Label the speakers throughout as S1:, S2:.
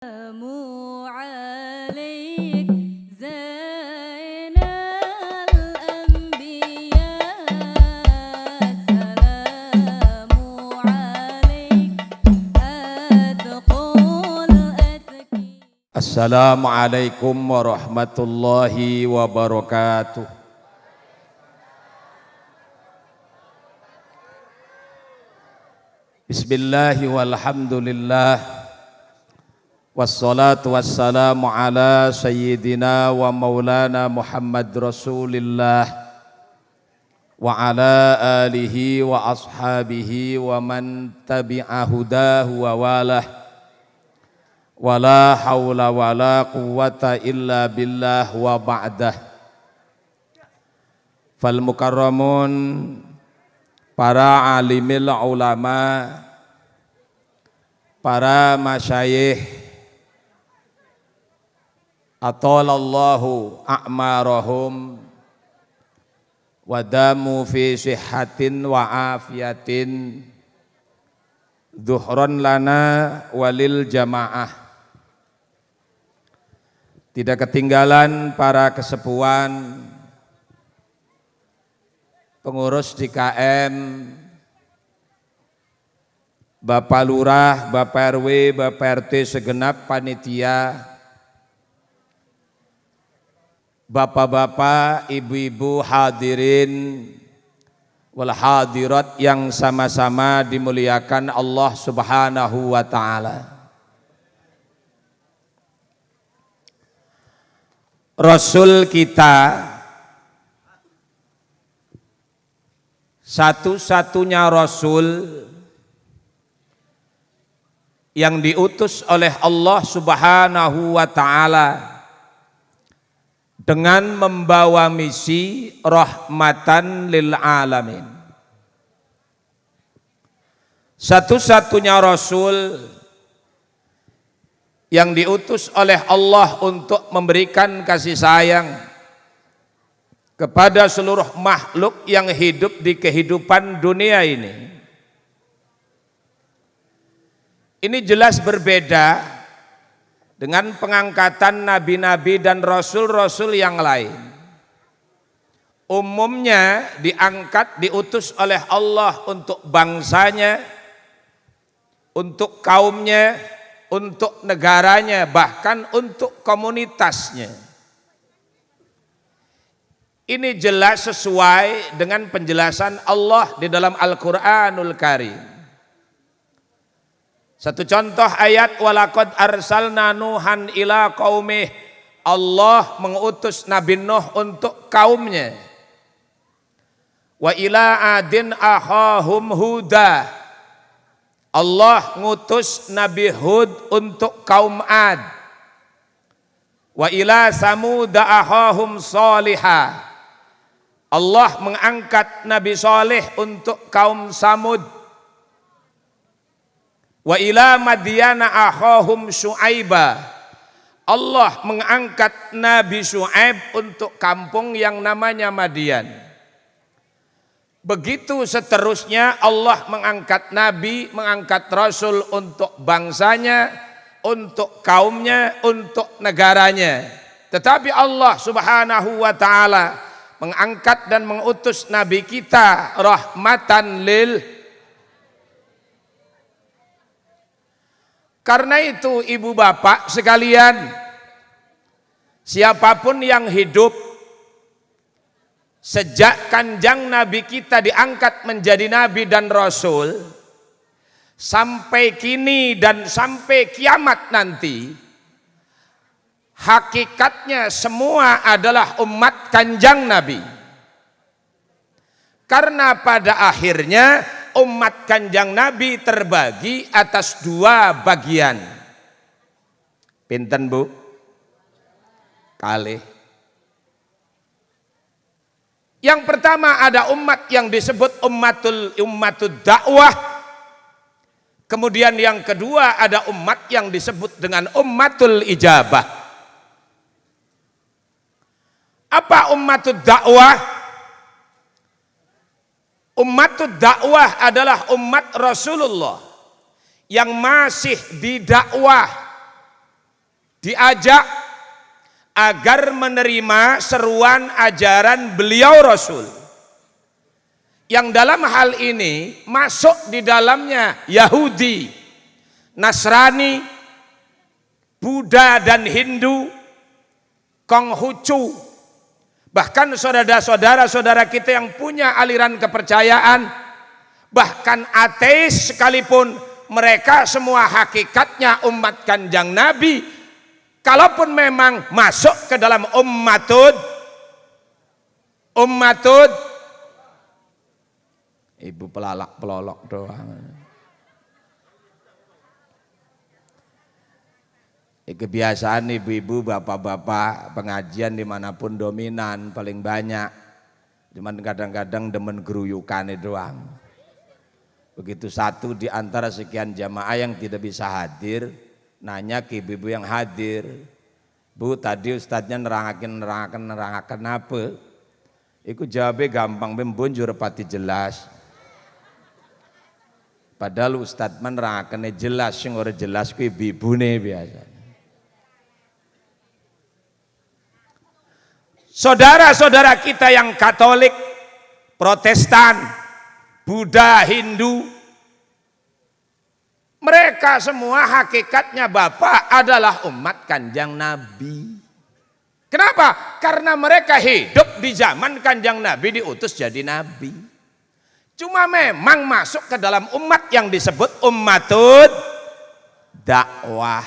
S1: السلام عليك زين الأنبياء السلام عليك أدخل أتكي.
S2: Assalamualaikum warahmatullahi wabarakatuh. Bismillahi walhamdulillah. Wassalatu wassalamu ala sayyidina wa maulana Muhammad Rasulillah wa ala alihi wa ashabihi wa man tabi'a hudahu wa walah. Wala haula wala quwwata illa billah wa ba'dah. Fal mukarramun, para alimil ulama, para masyayikh, atalallahu a'marahum wa damu fi sihhatin wa afiyatin, dhuhran lana walil jamaah. Tidak ketinggalan para kesepuhan, pengurus di KM, Bapak Lurah, Bapak RW, Bapak RT segenap panitia, bapak-bapak, ibu-ibu hadirin wal hadirat yang sama-sama dimuliakan Allah Subhanahu wa ta'ala. Rasul kita satu-satunya Rasul yang diutus oleh Allah Subhanahu wa ta'ala dengan membawa misi rahmatan lil alamin. Satu-satunya Rasul yang diutus oleh Allah untuk memberikan kasih sayang kepada seluruh makhluk yang hidup di kehidupan dunia ini. Ini jelas berbeda dengan pengangkatan nabi-nabi dan rasul-rasul yang lain. Umumnya diangkat, diutus oleh Allah untuk bangsanya, untuk kaumnya, untuk negaranya, bahkan untuk komunitasnya. Ini jelas sesuai dengan penjelasan Allah di dalam Al-Quranul Karim. Satu contoh ayat, walaqad arsalna nuhan ila qaumih, Allah mengutus Nabi Nuh untuk kaumnya. Wa ila adin akhahum huda, Allah ngutus Nabi Hud untuk kaum Ad. Wa ila samud akhahum salihah, Allah mengangkat Nabi Saleh untuk kaum Samud. Wa ila Madyana akhahum Syu'aiba, Allah mengangkat Nabi Syu'aib untuk kampung yang namanya Madian. Begitu seterusnya Allah mengangkat Nabi, mengangkat Rasul untuk bangsanya, untuk kaumnya, untuk negaranya. Tetapi Allah Subhanahu wa ta'ala mengangkat dan mengutus Nabi kita rahmatan lil. Karena itu ibu bapak sekalian, siapapun yang hidup sejak kanjang Nabi kita diangkat menjadi Nabi dan Rasul sampai kini dan sampai kiamat nanti, hakikatnya semua adalah umat kanjang Nabi. Karena pada akhirnya umat kanjang Nabi terbagi atas dua bagian. Pinten Bu? Kalih. Yang pertama ada umat yang disebut ummatud dakwah. Kemudian yang kedua ada umat yang disebut dengan ummatul ijabah. Apa ummatud dakwah? Ummatud dakwah adalah umat Rasulullah yang masih didakwah diajak agar menerima seruan ajaran beliau Rasul. Yang dalam hal ini masuk di dalamnya Yahudi, Nasrani, Buddha dan Hindu, Konghucu, bahkan saudara-saudara kita yang punya aliran kepercayaan, bahkan ateis sekalipun, mereka semua hakikatnya umat Kanjeng Nabi. Kalaupun memang masuk ke dalam ummatud, ibu pelolok doang. Kebiasaan ibu-ibu, bapak-bapak pengajian dimanapun dominan paling banyak, cuman kadang-kadang demen geruyukan doang. Begitu satu di antara sekian jamaah yang tidak bisa hadir, nanya ke ibu-ibu yang hadir, Bu tadi ustadznya nerangaken apa? Iku jawabnya gampang, membunjur pati jelas. Padahal ustadz menerangkannya jelas, sing ora jelas ku ibu-ibune biasa. Saudara-saudara kita yang Katolik, Protestan, Buddha, Hindu, mereka semua hakikatnya Bapak adalah umat Kanjeng Nabi. Kenapa? Karena mereka hidup di zaman Kanjeng Nabi diutus jadi Nabi. Cuma memang masuk ke dalam umat yang disebut ummatud dakwah.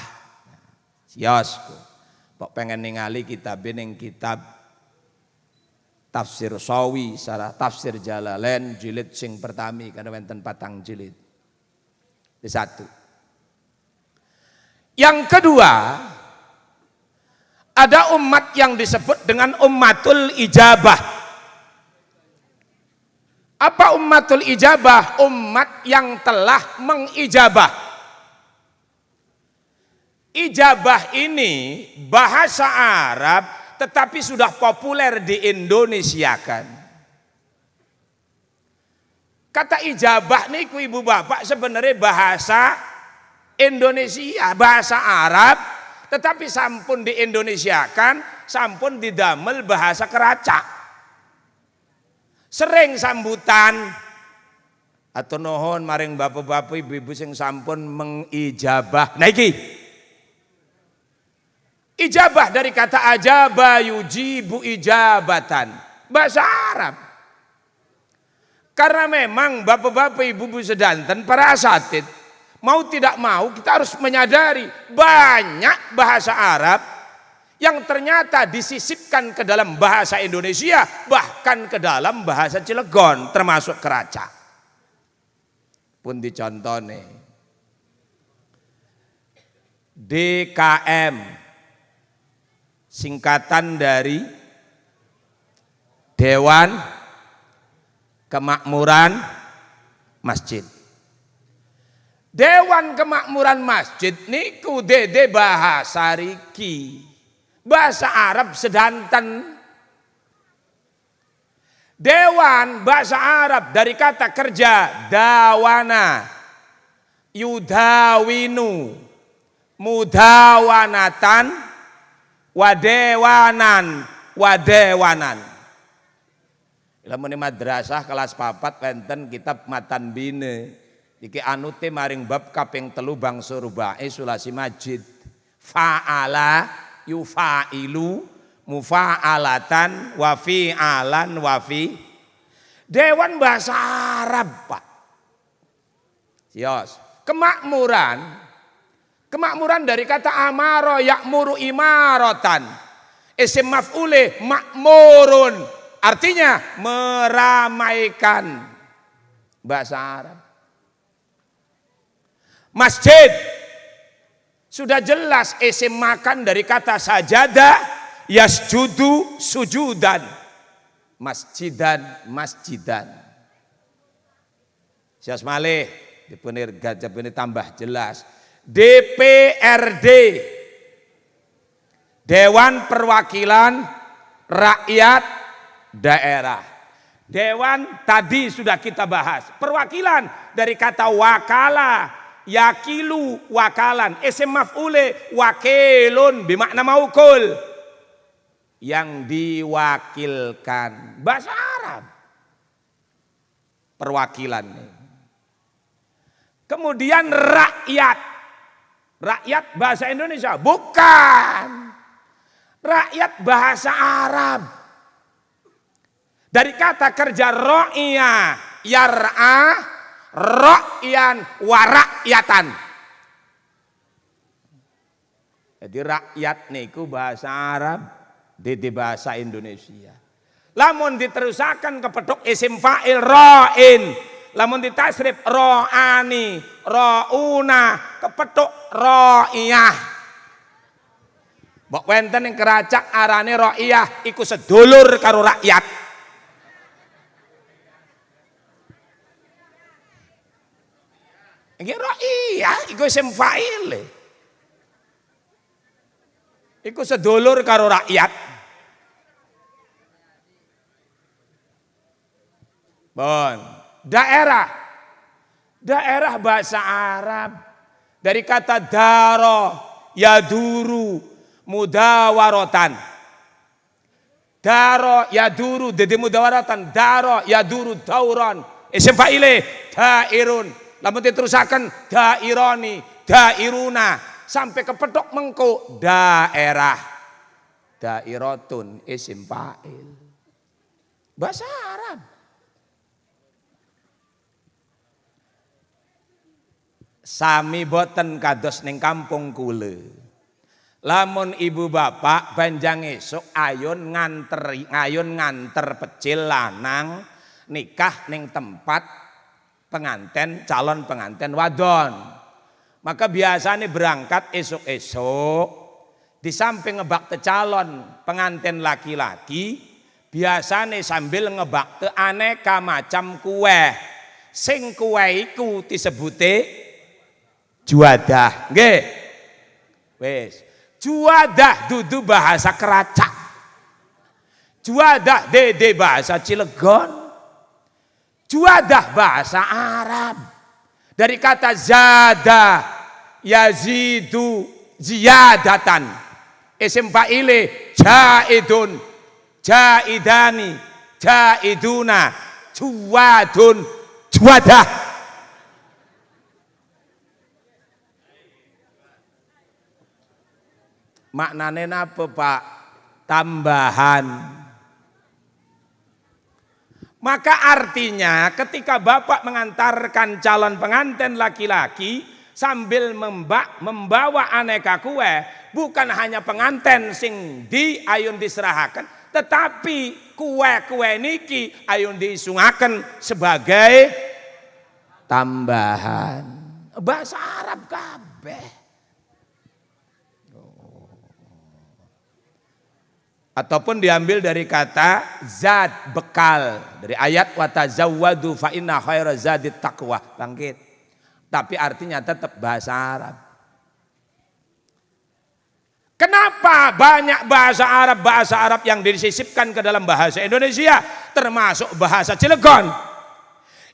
S2: Siosku, kok pengen ningali kitab Tafsir Sawi, sarah Tafsir Jalalain jilid sing pertami karena wonten 4 jilid. Di satu. Yang kedua, ada umat yang disebut dengan ummatul ijabah. Apa ummatul ijabah? Umat yang telah mengijabah. Ijabah ini bahasa Arab tetapi sudah populer di Indonesiakan. Kata ijabah niku ibu bapak sebenarnya bahasa Indonesia, bahasa Arab, tetapi sampun di Indonesiakan, sampun didamel bahasa Keraca. Sering sambutan atau nohon maring bapak-bapak ibu-ibu sing sampun mengijabah. Nah iki ijabah dari kata ajaba yujibu ijabatan, bahasa Arab. Karena memang bapak-bapak ibu-ibu sedanten para asatid, mau tidak mau kita harus menyadari banyak bahasa Arab yang ternyata disisipkan ke dalam bahasa Indonesia, bahkan ke dalam bahasa Cilegon termasuk Keraca. Pun dicontone DKM, singkatan dari Dewan Kemakmuran Masjid. Dewan Kemakmuran Masjid niku dede bahasa riki, bahasa Arab sedanten. Dewan bahasa Arab dari kata kerja dawana, yudawinu, mudawanatan, wadewanan. Lamun madrasah kelas 4 wonten kitab Matan Bine. Iki anute maring bab kaping 3 bangsa rubai sulasi majid. Fa'ala yufailu mufa'alatan wa fi'alan wa fi. Dewan bahasa Arab, Pak. Sios. Kemakmuran dari kata amaro yakmuru imaratan. Isim maf'ule makmurun. Artinya meramaikan. Bahasa Arab. Masjid. Sudah jelas isim makan dari kata sajada yasjudu sujudan. Masjidan. Sias malih dipunir gajah ini tambah jelas. DPRD, Dewan Perwakilan Rakyat Daerah. Dewan tadi sudah kita bahas. Perwakilan dari kata wakala, yakilu wakalan, isim maf'ule wakilun bimakna maukul, yang diwakilkan. Bahasa Arab perwakilan. Kemudian rakyat, rakyat bahasa Indonesia bukan, rakyat bahasa Arab. Dari kata kerja ro'iyah, yar'a, ro'yan, warakyatan. Jadi rakyat niku bahasa Arab, di bahasa Indonesia. Lamun diterusakan kepethuk isim fa'il ra'in, lamun ditasrif ra'ani, ra'una, kepethuk ra'iyah. Mbok wenten ing keracak arane ra'iyah iku sedulur karo rakyat. Iki ra'iyah iku isim fa'il. Iku sedulur karo rakyat. Bon, daerah. Daerah bahasa Arab dari kata daro, yaduru, mudawaratan. Daro, yaduru, dadi mudawaratan. Daro, yaduru, dauron. Isim fa'ile, dairun. Lamun diterusaken daironi, dairuna, sampai kepethuk mengko daerah. Dairatun isim fa'il. Bahasa Arab. Sami boten kados ning kampung kula. Lamun ibu bapak banjang esuk ayun nganter pecil lanang nikah ning tempat penganten, calon penganten wadon. Maka biasanya berangkat esok-esok, di samping ngebakte calon penganten laki-laki, biasanya sambil ngebakte aneka macam kue. Sing kue iku disebute juadah. Nggih. Wes. Juadah dudu bahasa Keracak. Juadah dede bahasa Cilegon. Juadah bahasa Arab. Dari kata zada, yazidu, ziyadatan. Isim fa'ile jaidun, jaidani, jaiduna, juwadun, juwadah. Maknane napa, Pak? Tambahan. Maka artinya ketika bapak mengantarkan calon pengantin laki-laki sambil membawa aneka kue, bukan hanya pengantin sing ayun diserahaken, tetapi kue-kue niki ayun diisungaken sebagai tambahan. Bahasa Arab kabeh. Ataupun diambil dari kata zat, bekal, dari ayat watazawwadu fa inna khaira zadit taqwa, bangkit. Tapi artinya tetap bahasa Arab. Kenapa banyak bahasa Arab yang disisipkan ke dalam bahasa Indonesia, termasuk bahasa Cilegon?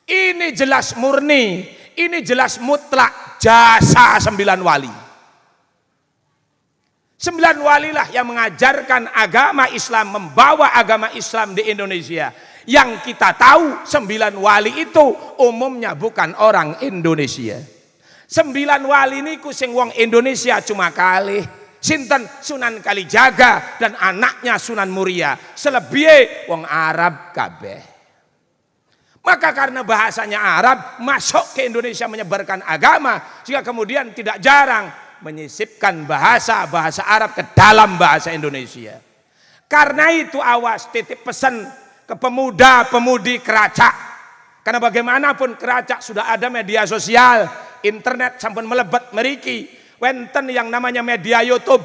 S2: Ini jelas murni, ini jelas mutlak jasa 9 wali. 9 walilah yang mengajarkan agama Islam, membawa agama Islam di Indonesia. Yang kita tahu 9 wali itu umumnya bukan orang Indonesia. 9 wali niku sing wong Indonesia cuma kalih. Sinten Sunan Kalijaga dan anaknya Sunan Muria. Selebihnya wong Arab kabeh. Maka karena bahasanya Arab masuk ke Indonesia menyebarkan agama, sehingga kemudian tidak jarang menyisipkan bahasa Arab ke dalam bahasa Indonesia. Karena itu awas, titip pesan ke pemuda-pemudi Keracak. Karena bagaimanapun Keracak sudah ada media sosial, internet sampun melebet meriki. Wenten yang namanya media YouTube.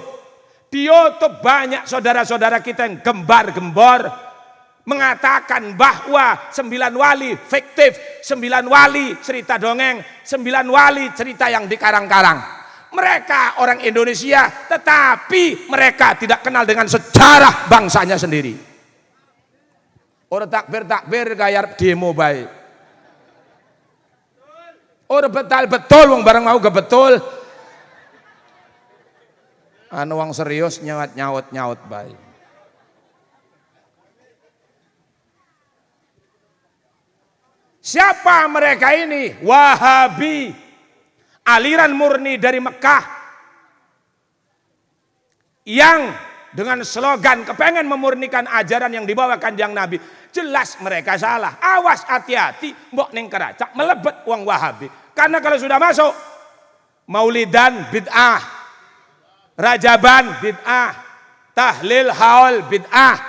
S2: Di YouTube banyak saudara-saudara kita yang gembar-gembor mengatakan bahwa 9 wali fiktif, 9 wali cerita dongeng, 9 wali cerita yang dikarang-karang. Mereka orang Indonesia, tetapi mereka tidak kenal dengan sejarah bangsanya sendiri. Orang takbir gaya demo baik. Ora betul wong bareng mau gak betul. Anu wong serius nyaut bae. Siapa mereka ini? Wahabi. Aliran murni dari Mekah. Yang dengan slogan kepengen memurnikan ajaran yang dibawa Kanjeng Nabi. Jelas mereka salah. Awas hati-hati. Mbok ning keracak melebet wong Wahabi. Karena kalau sudah masuk. Maulidan bid'ah. Rajaban bid'ah. Tahlil haul bid'ah.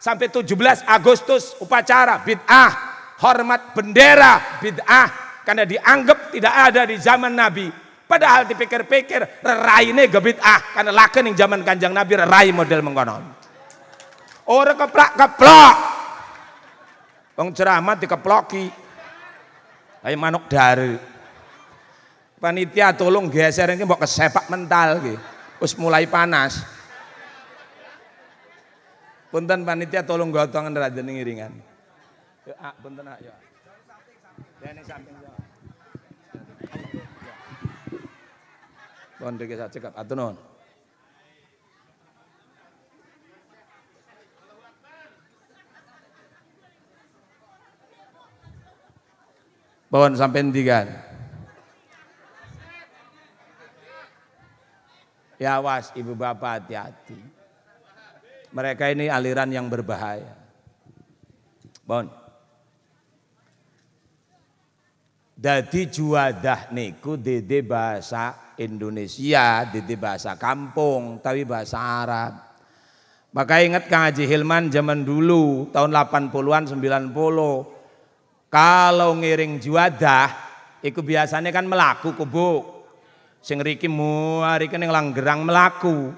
S2: Sampai 17 Agustus upacara bid'ah. Hormat bendera bid'ah karena dianggap tidak ada di zaman Nabi. Padahal dipikir-pikir reraine ge bid'ah karena laken ning zaman Kanjeng Nabi rerai model mengkono. Ora keplak-keplok. Wong ceramah dikeploki. Kayak manuk daru. Panitia tolong geser ini mbok kesepak mental iki. Wis mulai panas. Punten panitia tolong gotongan raden ngiringan. Ya, punten ya. Ya ning samping ya. Pun riki sak cekap atur nuwun. Pun sampean ndikan. Ya awas ibu bapak hati-hati. Mereka ini aliran yang berbahaya. Pun. Dadi juwadah niku dede bahasa Indonesia, dede bahasa kampung, tapi bahasa Arab. Maka ingat Kang Haji Hilman zaman dulu tahun 80-an 90. Kalau ngiring juwadah iku biasanya kan melaku kubu. Sing riki muarike ning Langgerang melaku.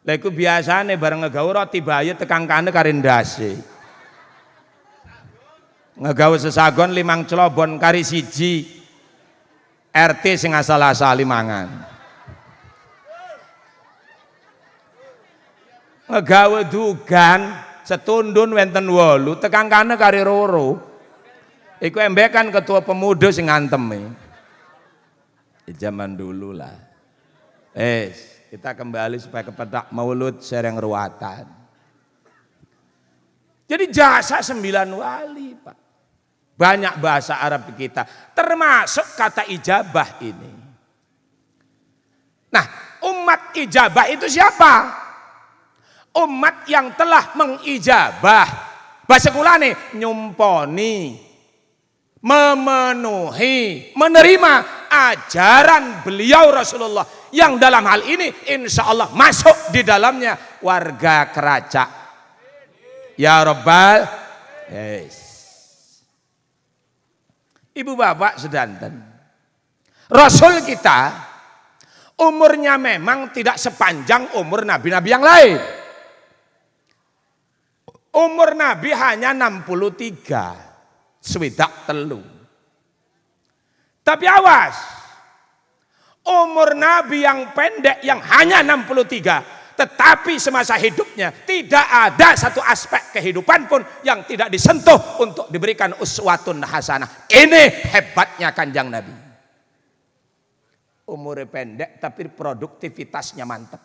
S2: Lah iku biasane bareng ngegawe roti baye tekang kane karo ndase. Ngegawe sesagon 5 celobon kari siji RT sing asal-asali mangan. Ngegawe dugan setundun wenten 8 tekang kane kari roro. Iku embekan ketua pemuda sing ngantemi. Zaman dulu lah. Kita kembali supaya kepada Maulud Sereng Ruatan. Jadi jasa 9 wali, Pak. Banyak bahasa Arab kita, termasuk kata ijabah ini. Nah, umat ijabah itu siapa? Umat yang telah mengijabah. Bahasa kulane nyumponi, memenuhi, menerima ajaran beliau Rasulullah. Yang dalam hal ini insya Allah masuk di dalamnya warga keracak. Ya Rabbal, yes. Ibu bapak sedanten, Rasul kita umurnya memang tidak sepanjang umur nabi-nabi yang lain. Umur nabi hanya 63, swidak telu. Tapi awas, umur nabi yang pendek yang hanya 63, tetapi semasa hidupnya tidak ada satu aspek kehidupan pun yang tidak disentuh untuk diberikan uswatun hasanah. Ini hebatnya Kanjeng Nabi. Umurnya pendek tapi produktivitasnya mantap.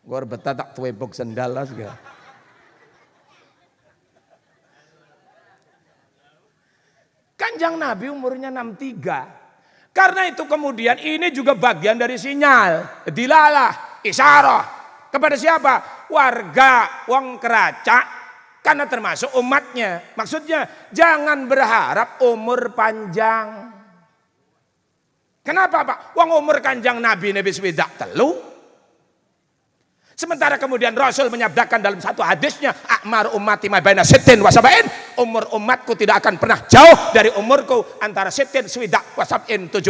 S2: Gor betah tak tuwebok sendal lah segala. Kanjeng Nabi umurnya 63. Karena itu kemudian ini juga bagian dari sinyal, dilalah, isyarah. Kepada siapa? Warga wong keracak, karena termasuk umatnya. Maksudnya jangan berharap umur panjang. Kenapa Pak? Wong umur Kanjeng Nabi Nabi swidak telu. Sementara kemudian Rasul menyabdakan dalam satu hadisnya, akmar ummati ma baina sittin wa sab'in, umur umatku tidak akan pernah jauh dari umurku antara sittin swidak wa sab'in 70.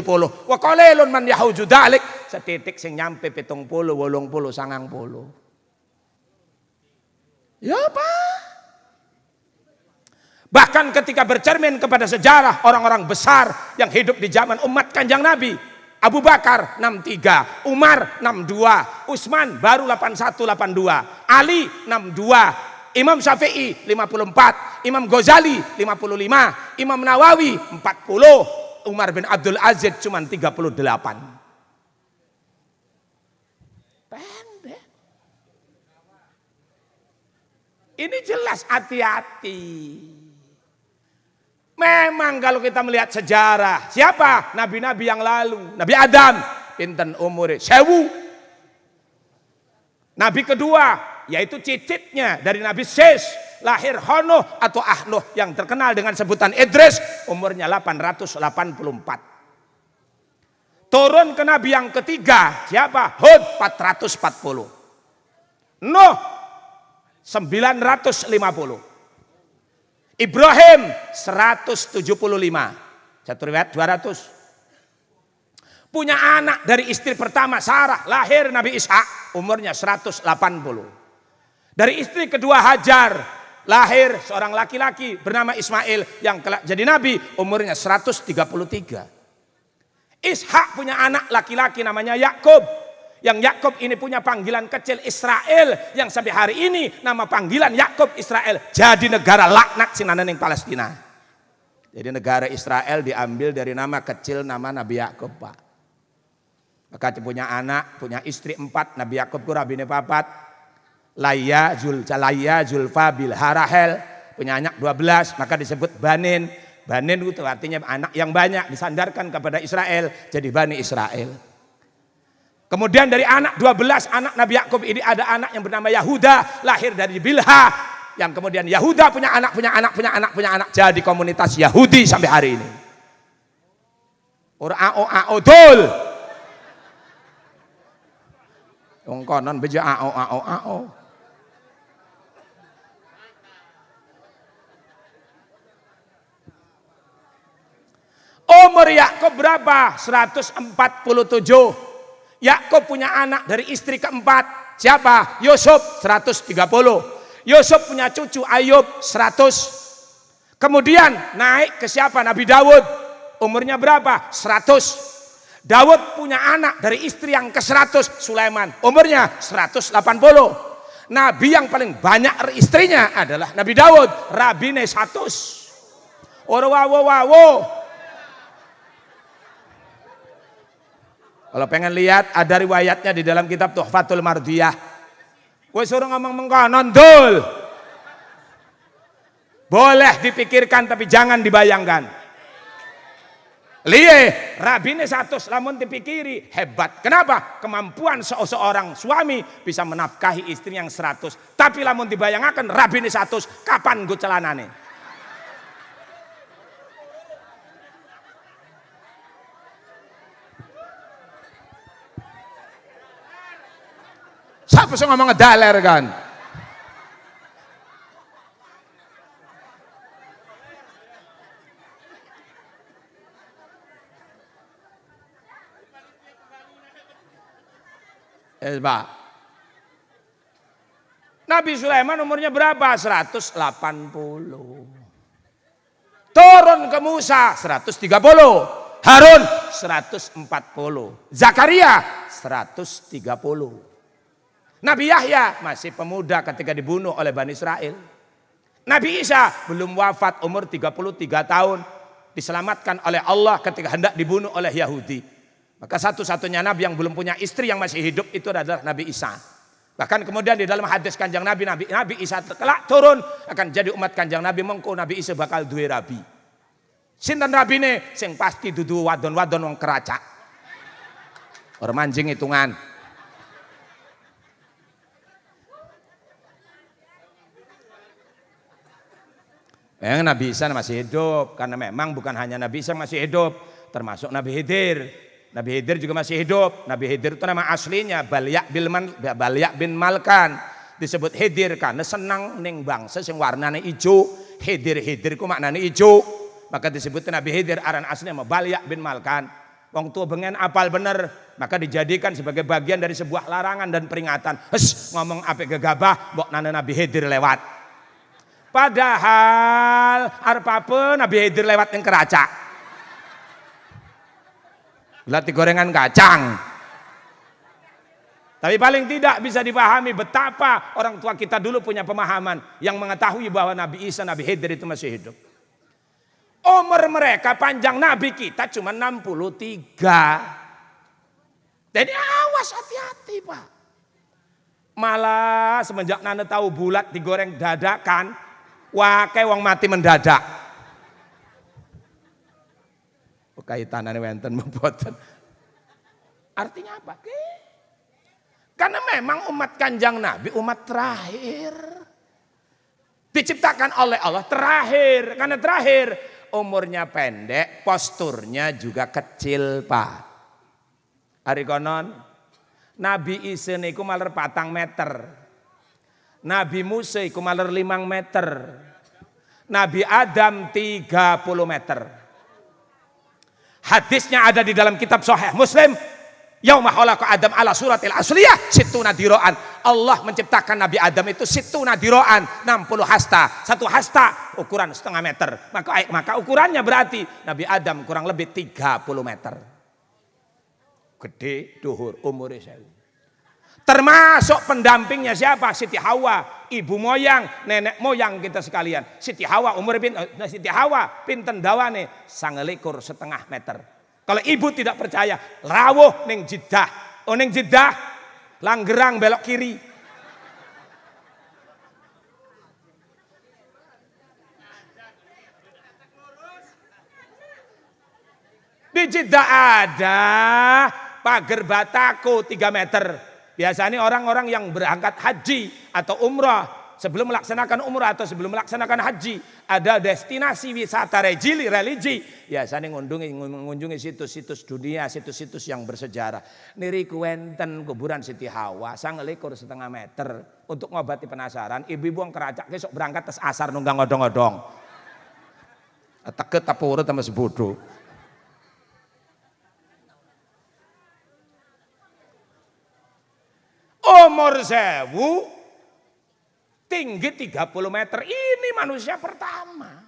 S2: Wa qalilun man yahuju dzalik, setitik sing nyampe 70, 80, 90. Ya Pak. Bahkan ketika bercermin kepada sejarah orang-orang besar yang hidup di zaman umat Kanjeng Nabi, Abu Bakar 63, Umar 62, Utsman baru 81, 82, Ali 62, Imam Syafi'i 54, Imam Ghazali 55, Imam Nawawi 40, Umar bin Abdul Aziz cuma 38. Pendek. Ini jelas hati-hati. Memang kalau kita melihat sejarah, siapa nabi-nabi yang lalu? Nabi Adam, pinten umure 1000. Nabi kedua, yaitu cicitnya dari Nabi Ses, lahir Honoh atau Ahnoh yang terkenal dengan sebutan Idris, umurnya 884. Turun ke Nabi yang ketiga, siapa? Hud 440. Nuh 950. Ibrahim 175. Satu riwayat 200. Punya anak dari istri pertama Sarah, lahir Nabi Ishak, umurnya 180. Dari istri kedua Hajar, lahir seorang laki-laki bernama Ismail yang kelak jadi nabi, umurnya 133. Ishak punya anak laki-laki namanya Yakub. Yang Yakub ini punya panggilan kecil Israel, yang sampai hari ini nama panggilan Yakub Israel. Jadi negara laknat sinanan yang Palestina. Jadi negara Israel diambil dari nama kecil nama Nabi Yakub, Pak. Maka punya anak, punya istri 4, Nabi Yakub ku rabine 4. Laya, Zulfa, Bilha, Rahel, punya anak 12, maka disebut Banin. Banin itu artinya anak yang banyak, disandarkan kepada Israel, jadi Bani Israel. Kemudian dari anak 12 anak Nabi Yakub ini ada anak yang bernama Yahuda, lahir dari Bilha. Yang kemudian Yahuda punya anak, jadi komunitas Yahudi sampai hari ini. Ora dol. Wong konon bejo ao. Umur Yakub berapa? 147. Yakub punya anak dari istri keempat. Siapa? Yusuf 130. Yusuf punya cucu Ayub 100. Kemudian naik ke siapa? Nabi Daud. Umurnya berapa? 100. Daud punya anak dari istri yang ke-100, Sulaiman. Umurnya 180. Nabi yang paling banyak istrinya adalah Nabi Daud. Rabine 100. Wawo. Kalau pengen lihat ada riwayatnya di dalam kitab Tuhfatul Mardiyah. Wes suruh ngomong mengkonon dul. Boleh dipikirkan tapi jangan dibayangkan. Liye, rabine 100 lamun dipikiri hebat. Kenapa? Kemampuan seorang suami bisa menafkahi istri yang 100. Tapi lamun dibayangkan rabine 100, kapan gue celanane? Siapa sih ngomong ngedaler kan? Pak. Nabi Sulaiman umurnya berapa? 180. Turun ke Musa 130. Harun 140. Zakaria 130. Nabi Yahya masih pemuda ketika dibunuh oleh Bani Israel. Nabi Isa belum wafat, umur 33 tahun. Diselamatkan oleh Allah ketika hendak dibunuh oleh Yahudi. Maka satu-satunya Nabi yang belum punya istri yang masih hidup itu adalah Nabi Isa. Bahkan kemudian di dalam hadis Kanjeng Nabi Isa kelak turun akan jadi umat Kanjeng Nabi, mengko Nabi Isa bakal duwe rabi. Sinten rabine? Sing pasti dudu wadon-wadon wong keracak. Ora manjing hitungan. Nabi Isa masih hidup, karena memang bukan hanya Nabi Isa masih hidup, termasuk Nabi Khidir. Nabi Khidir juga masih hidup. Nabi Khidir itu nama aslinya Balya bin Malkan. Disebut Khidir karena senang ning bangsa sing warnane ijo. Khidir ku maknane ijo. Maka disebut Nabi Khidir, aran aslinya Balya bin Malkan. Wong tua bengen apal bener, maka dijadikan sebagai bagian dari sebuah larangan dan peringatan. Ngomong apik gegabah mbok nane Nabi Khidir lewat. Padahal arep apa Nabi Khidir lewat ning keracak. Belati gorengan kacang. Tapi paling tidak bisa dipahami betapa orang tua kita dulu punya pemahaman yang mengetahui bahwa Nabi Isa, Nabi Khidir itu masih hidup. Umur mereka panjang, Nabi kita cuma 63. Jadi awas, hati-hati Pak. Malah semenjak nana tahu bulat digoreng dadakan, wakai wong mati mendadak. Kaitanane wenten mboten. Artinya apa? Karena memang umat Kanjeng Nabi umat terakhir. Diciptakan oleh Allah terakhir. Karena terakhir umurnya pendek, posturnya juga kecil Pak. Hari konon Nabi Isa niku maler 4 meter. Nabi Musa iku maler 5 meter. Nabi Adam 30 meter. Hadisnya ada di dalam kitab Sahih Muslim. Yauma khalaqa Adam ala suratil asliyah situna diro'an. Allah menciptakan Nabi Adam itu situna diro'an 60 hasta. 1 hasta ukuran setengah meter. Maka ukurannya berarti Nabi Adam kurang lebih 30 meter. Gede, duhur, umurnya sewu. Termasuk pendampingnya siapa? Siti Hawa, ibu moyang, nenek moyang kita sekalian. Siti Hawa Siti Hawa pinten dawane 9,5 meter. Kalau ibu tidak percaya, rawuh ning Jeddah. Oh ning Jeddah, Langgerang belok kiri. Di Jeddah ada pagar batako 3 meter. Biasanya orang-orang yang berangkat haji atau umrah sebelum melaksanakan umrah atau sebelum melaksanakan haji ada destinasi wisata religi. Biasanya mengunjungi situs-situs dunia, situs-situs yang bersejarah. Niriku wenten kuburan Siti Hawa 9,5 meter untuk ngobati penasaran. Ibu-ibu yang keracak besok berangkat tes asar nunggang odong-odong. Teket tapurut sama sebodoh. Umur 1000, tinggi 30 meter. Ini manusia pertama.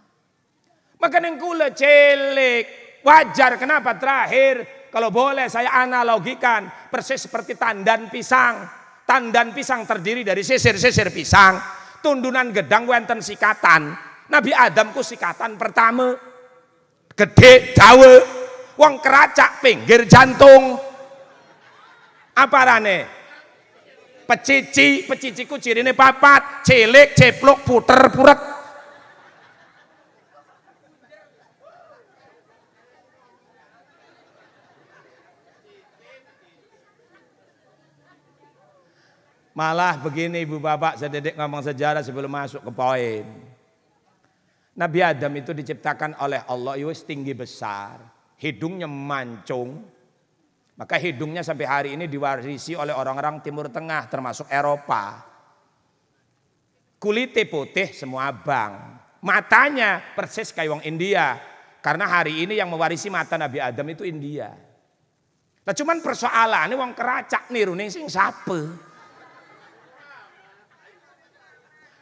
S2: Maka yang kula cilik, wajar kenapa terakhir. Kalau boleh saya analogikan persis seperti tandan pisang. Tandan pisang terdiri dari sisir-sisir pisang. Tundunan gedang wenten sikatan. Nabi Adam ku sikatan pertama. Gede dawa. Wong keracak pinggir jantung. Apa rane? Pecici ku cirine 4, cilik, ceplok, puter, puret. Malah begini ibu bapak, saya dedek ngomong sejarah sebelum masuk ke poin. Nabi Adam itu diciptakan oleh Allah, itu tinggi besar, hidungnya mancung. Maka hidungnya sampai hari ini diwarisi oleh orang-orang Timur Tengah termasuk Eropa. Kulitnya putih semua abang. Matanya persis kayak wong India. Karena hari ini yang mewarisi mata Nabi Adam itu India. Nah cuman persoalannya wong keracak niru ning sing sape.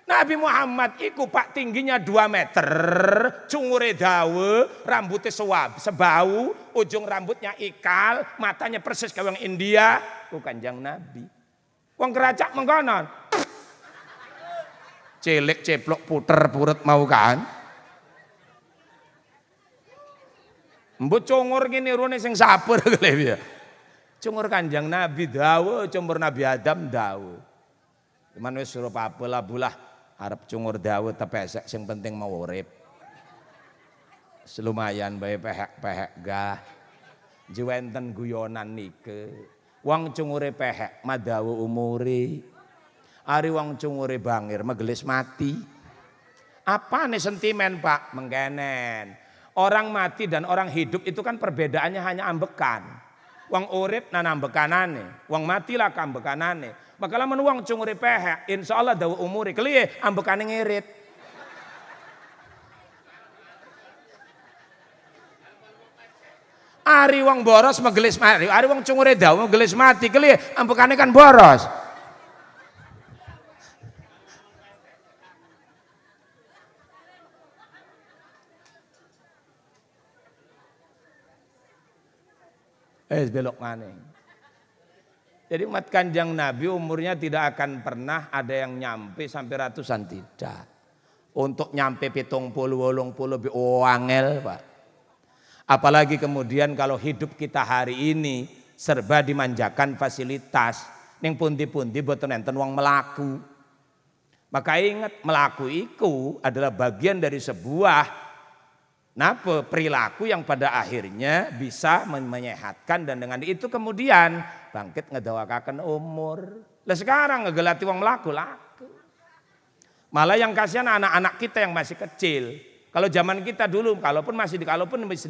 S2: Nabi Muhammad iku Pak tingginya 2 meter, cungure dawa, rambutnya sebau, ujung rambutnya ikal, matanya persis kayak orang India, ku Kanjeng Nabi. Wong keracak mengkonon. Cilik ceplok puter puret mau kan. Mbok cungur gini rune sing sabar kali ya. Cungur Kanjeng Nabi dawa, cungur Nabi Adam dawa. Cuman wis suruh apa-apa bulah. Arep cungur dawa tepesek sing penting mau urip. Selumayan bae pehek-pehek gah. Jiwenten guyonan nike. Wong cungure pehek madawa umure. Ari wong cungure bangir megelis mati. Apane sentimen Pak? Menggenen. Orang mati dan orang hidup itu kan perbedaannya hanya ambekan. Wong urip nana ambekanane, wong mati lah kambekanane. Maka lamun wong cungure pehek, insyaallah dawa umure kliye ambekane ngirit. Ari wong boros megelis mati, ari wong cungure dawa megelis mati kliye ambekane kan boros. Belok maning. Jadi umat Kanjeng Nabi umurnya tidak akan pernah ada yang nyampe sampai ratusan, tidak. Untuk nyampe 70, 80 angel, Pak. Apalagi kemudian kalau hidup kita hari ini serba dimanjakan fasilitas, ning pundi-pundi boten enten wong melaku. Maka ingat, melaku itu adalah bagian dari sebuah perilaku yang pada akhirnya bisa menyehatkan, dan dengan itu kemudian bangkit ngedawakaken umur. Lah sekarang ngegelati wong melaku laku. Malah yang kasihan anak-anak kita yang masih kecil. Kalau zaman kita dulu, kalaupun masih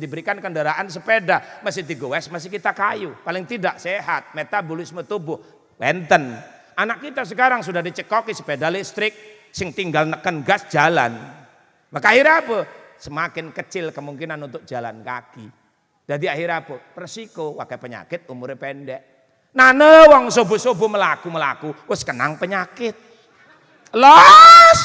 S2: diberikan kendaraan sepeda, masih digowes, masih kita kayu, paling tidak sehat, metabolisme tubuh benten. Anak kita sekarang sudah dicekoki sepeda listrik, sing tinggal neken gas jalan. Maka akhirnya apa? Semakin kecil kemungkinan untuk jalan kaki. Jadi akhirnya apa? Resiko wakai penyakit umurnya pendek. Nane wong subuh-subuh melaku wis kenang penyakit. Los!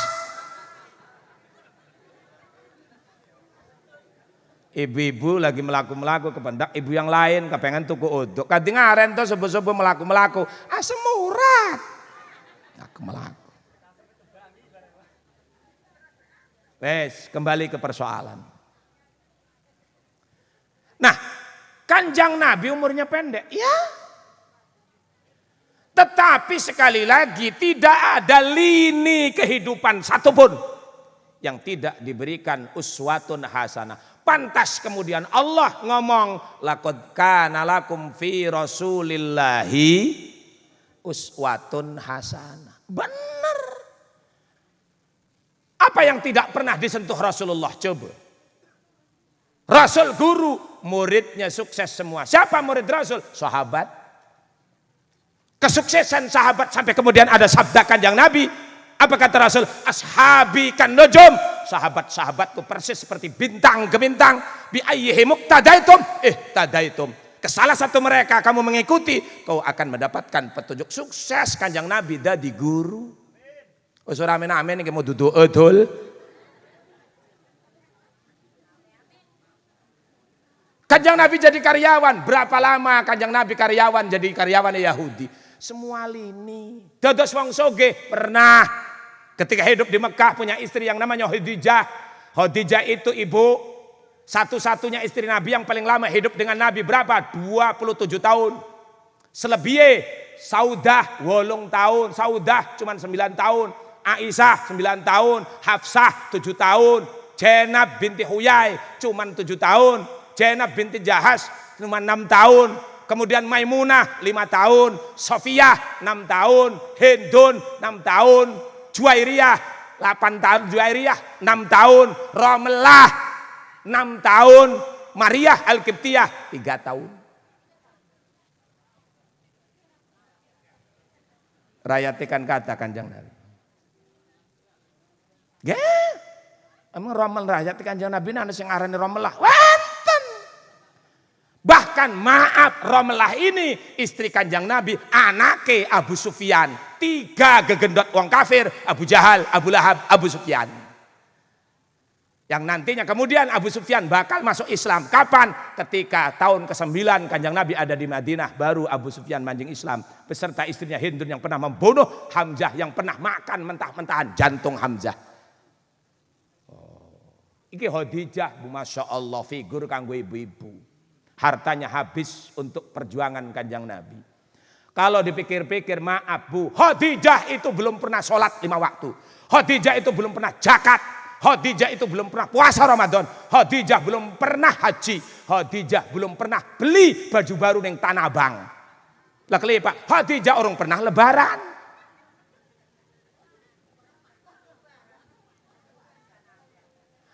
S2: Ibu-ibu lagi melaku kependak ibu yang lain kepengen tuku uduk. Kadang ngaren tuh subuh-subuh melaku. Asam urat. Aku melaku. Wes, kembali ke persoalan. Nah, Kanjeng Nabi umurnya pendek, ya. Tetapi sekali lagi tidak ada lini kehidupan satupun yang tidak diberikan uswatun hasanah. Pantas kemudian Allah ngomong, laqad kana lakum fi rasulillahi uswatun hasanah. Benar. Apa yang tidak pernah disentuh Rasulullah? Coba. Rasul guru, muridnya sukses semua. Siapa murid Rasul? Sahabat. Kesuksesan sahabat sampai kemudian ada sabda Kanjeng Nabi. Apa kata Rasul? Ashabi kan nujum. Sahabat-sahabatku persis seperti bintang gemintang. Bi ayyihi muqtadaitum ihtadaitum. Ke salah satu mereka kamu mengikuti, kau akan mendapatkan petunjuk. Sukses Kanjeng Nabi dadi guru. Wis ora amin-amin iki mau duduk edul. Kanjeng Nabi jadi karyawan. Berapa lama Kanjeng Nabi karyawan jadi karyawan Yahudi? Semua lini. Dados wong sogeh pernah ketika hidup di Mekah punya istri yang namanya Khadijah. Khadijah itu ibu satu-satunya istri Nabi yang paling lama hidup dengan Nabi. Berapa? 27 tahun. Selebihnya Saudah 8 tahun. Saudah cuma 9 tahun. Aisyah 9 tahun, Hafsah 7 tahun, Zainab binti Huyai cuma 7 tahun, Zainab binti Jahas cuma 6 tahun, kemudian Maimunah 5 tahun, Sofiyah 6 tahun, Hindun 6 tahun, Juwairiyah 8 tahun, Juwairiyah 6 tahun, Romelah 6 tahun, Maria Al-Qibtiyah 3 tahun. Rakyatikan kata Kanjeng Nabi. Ya, emang Rommel rakyat Kanjeng Nabi ana sing arane Romelah. Wonten. Bahkan maaf, Romelah ini istri Kanjeng Nabi, anake Abu Sufyan. 3 gegendot wong kafir, Abu Jahal, Abu Lahab, Abu Sufyan. Yang nantinya kemudian Abu Sufyan bakal masuk Islam. Kapan? Ketika tahun ke-9 Kanjeng Nabi ada di Madinah, baru Abu Sufyan manjing Islam. Beserta istrinya Hindun yang pernah membunuh Hamzah, yang pernah makan mentah-mentahan jantung Hamzah. Iki Khadijah, Masya Allah, figur kanggo ibu-ibu. Hartanya habis untuk perjuangan Kanjeng Nabi. Kalau dipikir-pikir, maaf Bu, Khadijah itu belum pernah sholat 5 waktu. Khadijah itu belum pernah zakat. Khadijah itu belum pernah puasa Ramadan. Khadijah belum pernah haji. Khadijah belum pernah beli baju baru neng Tanah Abang. Lah Pak, Khadijah orang pernah lebaran.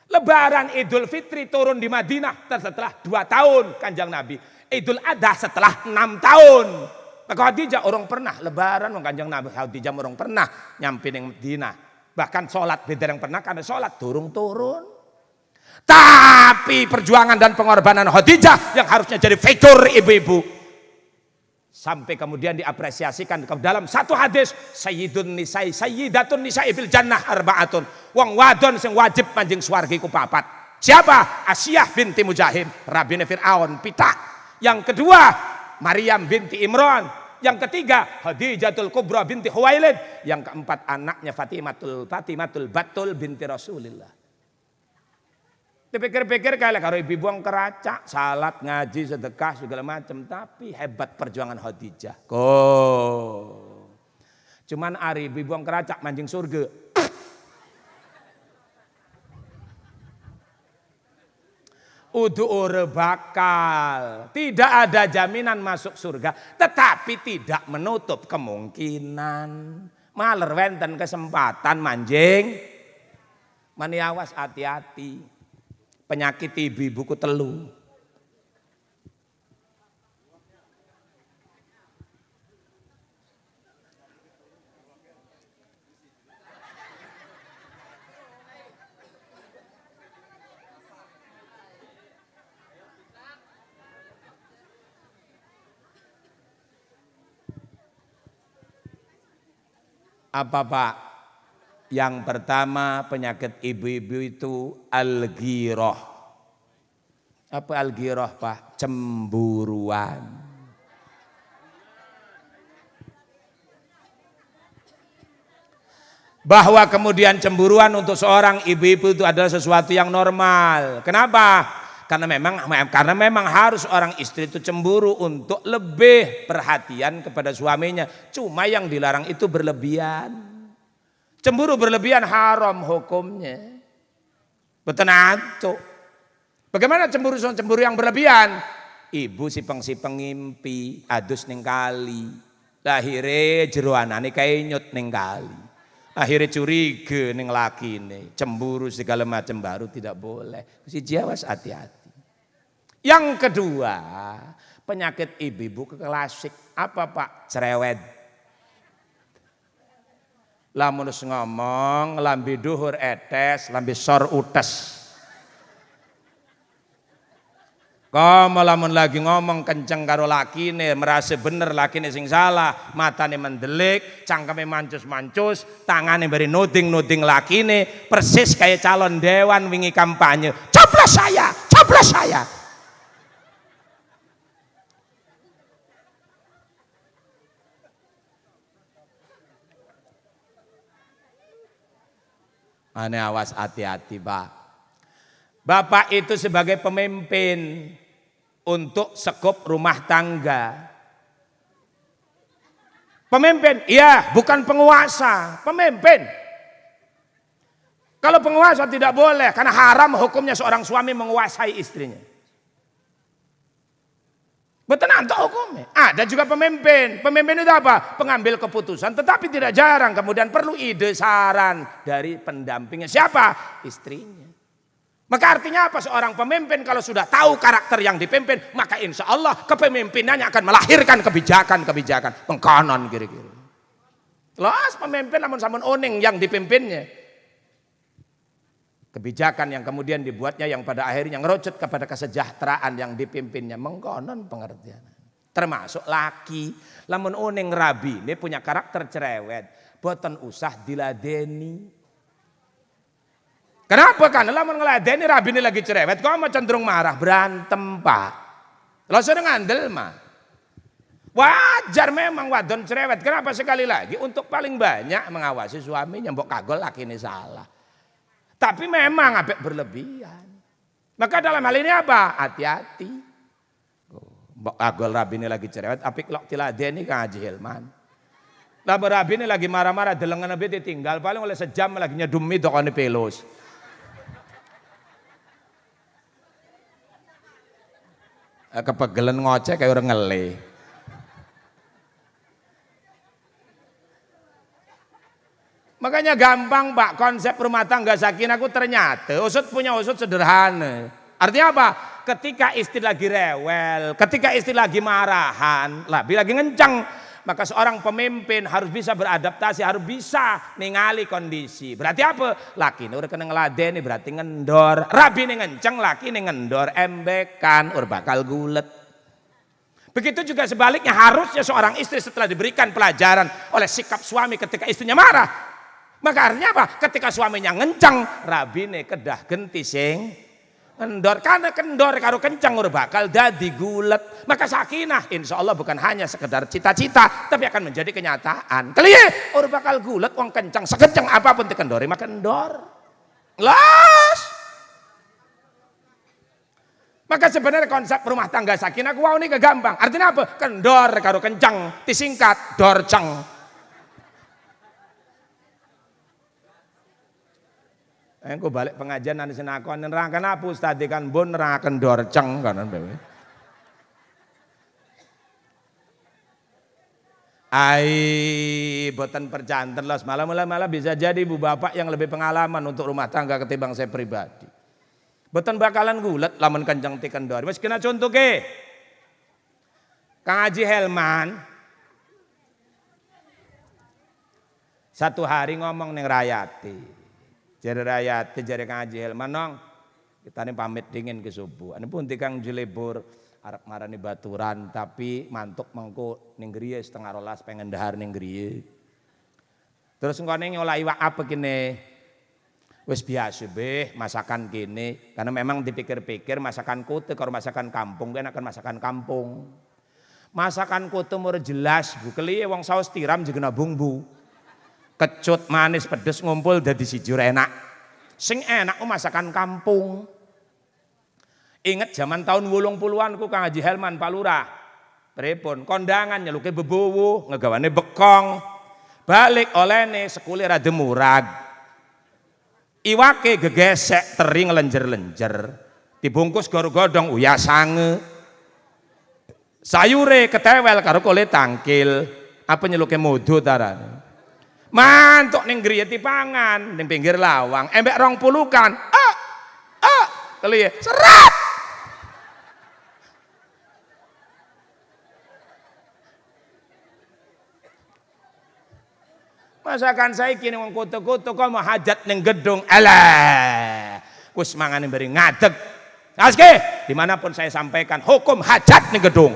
S2: Lebaran Idul Fitri turun di Madinah setelah 2 tahun Kanjeng Nabi. Idul Adha setelah 6 tahun. Maka Khadijah orang pernah lebaran Kanjeng Nabi. Khadijah orang pernah nyampe ning Madinah. Bahkan sholat beda yang pernah karena sholat turun-turun. Tapi perjuangan dan pengorbanan Khadijah yang harusnya jadi figur ibu-ibu. Sampai kemudian diapresiasikan dalam satu hadis, Sayyidatun nisa'i fil jannah arba'atun. Wong wadon sing wajib manjing swarga iku 4. Siapa? Asyah binti Mujahim, rabine Firaun, pita. Yang kedua, Maryam binti Imran. Yang ketiga, Khadijatul Kubra binti Khuwailid. Yang keempat, anaknya Fatimatul Batul binti Rasulillah. Dipikir-pikir kayak karo ibu buang keracak, salat, ngaji, sedekah segala macam, tapi hebat perjuangan Khadijah. Cuman ari ibu buang keracak mancing surga. Udu'ur bakal. Tidak ada jaminan masuk surga, tetapi tidak menutup kemungkinan. Maler wenten kesempatan manjing. Mani awas hati-hati. Penyakit ibu ku telu. Apa Pak? Yang pertama penyakit ibu-ibu itu al-ghirah. Apa al-ghirah Pak? Cemburuan. Bahwa kemudian cemburuan untuk seorang ibu-ibu itu adalah sesuatu yang normal. Kenapa? Karena memang harus orang istri itu cemburu untuk lebih perhatian kepada suaminya. Cuma yang dilarang itu berlebihan. Cemburu berlebihan haram hukumnya. Betul nanti. Bagaimana cemburu yang berlebihan? Ibu sipeng-sipeng ngimpi adus ning kali. Lahire jero anane kainyut ning kali. Akhirnya curiga ning lakine, cemburu segala macam baru tidak boleh. Si jawas hati-hati. Yang kedua, penyakit ibu-ibu klasik. Apa Pak? Cerewet. Lamun ngomong lambe duhur etes, lambe sor utes. Kamu lamun lagi ngomong kenceng karo lakine, merasa bener lakine sing salah, matane mendelik, cangkeme mancus-mancus, tangane beri nuding-nuding lakine, persis kayak calon dewan wingi kampanye. Coblos saya, coblos saya. Ane awas hati-hati Pak. Bapak itu sebagai pemimpin untuk sekup rumah tangga. Pemimpin, iya bukan penguasa, pemimpin. Kalau penguasa tidak boleh karena haram hukumnya seorang suami menguasai istrinya. Betul nanti hukumnya. Ada juga pemimpin. Pemimpin itu apa? Pengambil keputusan. Tetapi tidak jarang kemudian perlu ide saran dari pendampingnya. Siapa? Istrinya. Maka artinya apa? Seorang pemimpin kalau sudah tahu karakter yang dipimpin, maka insya Allah kepemimpinannya akan melahirkan kebijakan-kebijakan. Pengkanan kira-kira. Terus pemimpin namun samun oning yang dipimpinnya. Kebijakan yang kemudian dibuatnya yang pada akhirnya ngerucut kepada kesejahteraan yang dipimpinnya. Mengkonon pengertian. Termasuk laki. Lamun uning rabi ini punya karakter cerewet. Boten usah diladeni. Kenapa? Karena lamun ngeladeni rabi ini lagi cerewet. Kok mau cenderung marah? Berantem Pak. Kalau sudah ngandel mah. Wajar memang wadon cerewet. Kenapa sekali lagi? Untuk paling banyak mengawasi suaminya. Mbok kagol laki ini salah. Tapi memang apik berlebihan. Maka dalam hal ini apa? Hati-hati. Mbok agol rabi ini lagi cerewet, apik lok tiladeni Kang Haji Hilman. Lah rabi ini lagi marah-marah, delengan nabi ditinggal paling oleh sejam lagi nyedumi dokone pelos. Kepegelen ngoceh kayak orang ngele. Makanya gampang Pak konsep rumah tangga sakinah aku ternyata usut punya usut sederhana. Artinya apa? Ketika istri lagi rewel, ketika istri lagi marahan, lagi ngencang, maka seorang pemimpin harus bisa beradaptasi, harus bisa ningali kondisi. Berarti apa? Laki ini udah kena ngeladeni berarti ngendor. Rabi ini ngencang, laki ini ngendor, embekan, bakal gulet. Begitu juga sebaliknya harusnya seorang istri setelah diberikan pelajaran oleh sikap suami ketika istrinya marah. Maka artinya apa? Ketika suaminya ngencang, rabine kedah genti sing Kendor, karena kendor karo kencang ora bakal dadi gulet. Maka sakinah insya Allah bukan hanya sekedar cita-cita, tapi akan menjadi kenyataan. Kaliye ora bakal gulet wong kencang, sekencang apapun dikendori maka kendor. Las. Maka sebenarnya konsep rumah tangga sakinah wow ini gampang. Artinya apa? Kendor karo kencang, disingkat dorceng. Engko balik pengajian nang senakon nerangkan apa Ustaz kan bon nerangkan dorceng kanan bewe. Ai boten percanten los malah bisa jadi ibu bapak yang lebih pengalaman untuk rumah tangga ketimbang saya pribadi. Boten bakalan gulet lamun kenceng ti kendor. Wis kena contoh ke. Kang Haji Helman satu hari ngomong ning Rayati. Jare Rayati jare Kang Haji Helman nong kita ini pamit dingin ke subuh. Ini pun tikang jelebur arep marani baturan tapi mantuk mengko ning griye setengah rolas pengen dahar ning griye. Terus ngene ngolah iwak apa kene? Wis biasa beh masakan kene karena memang dipikir-pikir masakan kute karo masakan kampung kan akan masakan kampung. Masakan kute mur jelas bu keliye wong saus tiram juga bumbu. Kecut manis pedes ngumpul dadi sijur enak. Sing enak masakan kampung. Ingat zaman tahun 80-an ku Kang Haji Helman Pak Lurah. Pripun kondangan nyeluke bebowo, ngegawane bekong. Balik olehne sekule rada murag. Iwake gegesek teri ngelenjer-lenjer. Dibungkus goro-godong uyasange. Sayure ketewel karo kulit tangkil. Apa nyeluke modo tarane. Mantuk ning griye dipangan ning pinggir lawang embek 20 kan. Keliye seret. Masakan saiki ning wong kutu-kutu kok mau hajat ning gedung. Alah. Wis mangane bari ngadeg. Aske, dimanapun saya sampaikan hukum hajat ning gedung.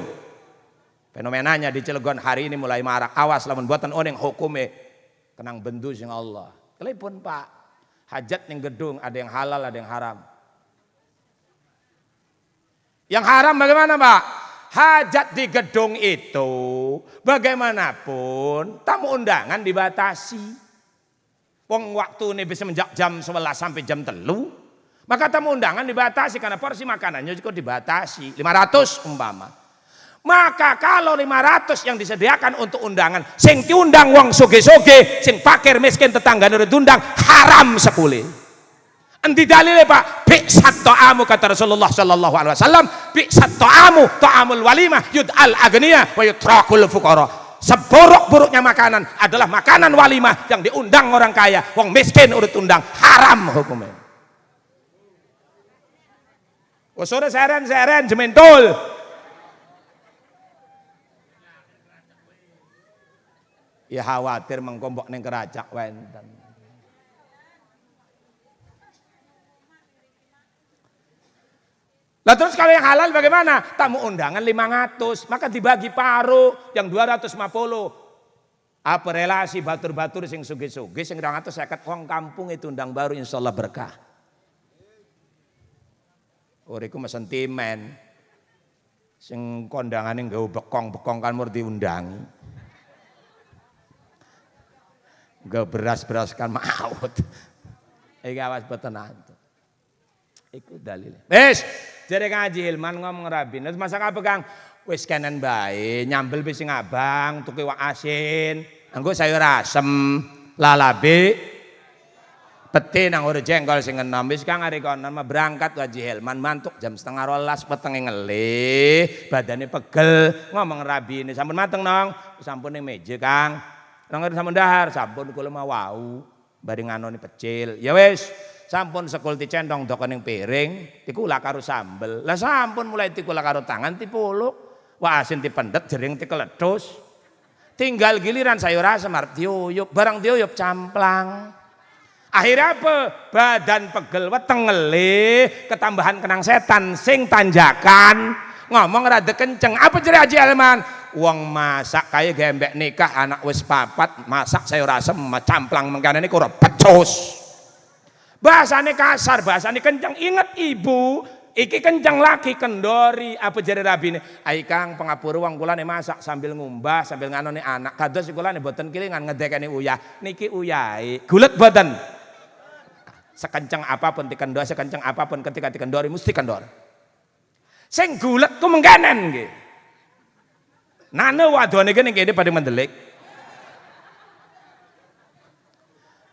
S2: Fenomenanya di Cilegon hari ini mulai marak. Awas lamun buatan oning hukume kenang bendu sing Allah. Telepon Pak, hajat ning gedung ada yang halal ada yang haram. Yang haram bagaimana Pak? Hajat di gedung itu bagaimanapun tamu undangan dibatasi. Wong waktu ini bisa menjak jam 11 sampai jam 3. Maka tamu undangan dibatasi karena porsi makanannya juga dibatasi 500 umpama. Maka kalau 500 yang disediakan untuk undangan, sing diundang wong soge-soge, sing fakir miskin tetanggane diundang haram sekule. Endi dalile Pak? Bi'sat ta'amu kata Rasulullah sallallahu alaihi wasallam, bi'sat ta'amul walimah yud'al agniya wa yutrakul fuqara. Seburuk-buruknya makanan adalah makanan walimah yang diundang orang kaya, wong miskin urut undang, haram hukumnya. Sore seren jementul. Ya khawatir mengkombok neng keracak wenten. Lah terus kalau yang halal bagaimana? Tamu undangan 500, maka dibagi paruh yang 250. Apa relasi batur-batur sing suge-suge sing 250 wong kampung itu undang baru insyaallah berkah. Uriku sentimen. Sing kondangane nggawa bekong-bekong kan mur diundangi. Gak beras kan maut. Iki awas boten antuk. Iku dalile. Wis, jare Kang Haji Hilman ngomong rabin. Terus masak apa Kang? Wis kanan bae, nyambel wis sing abang, tuku iwak asin, engko sayur asem, lalabe, pete nang ora jengkol sing enom. Wis Kang ari kono mah berangkat Haji Hilman mantuk jam 11:30 petenge ngelih, badane pegel, ngomong rabine sampun mateng nong, sampun ning meja Kang. Nang sampun dahar, sampun kula mau wau, bari nganoni pecil. Ya wis, sampun sekul dicendong doko ning piring, dikula karo sambel. Lah sampun mulai dikula karo tangan dipuluk, wah asin dipendet, jering dikeledhus. Tinggal giliran sayur asem arep diuyup, barang diuyup camplang. Akhirnya apa? Badan pegel weteng ngelih, ketambahan kenang setan sing tanjakan, ngomong rada kenceng. Apa jere Haji Alman? Wong masak kaya gembek nikah anak wis 4 masak sayur asem camplang mengkane niku ora pecus. Bahasane kasar, bahasane kencang. Ingat ibu, iki kencang lagi kendori. Apa jare rabine? Ai Kang pangapura wong kula masak sambil ngumbah, sambil nganoni anak. Kados kula boten kilingan ngedekeni uyah. Niki uyahe. Gulet boten. Sekencang apapun dikendor, sekencang apapun ketika dikendori mesti kendor. Sing gulet ku mengkanen nggih. Nane wadone iki ning kene padhe mendelik.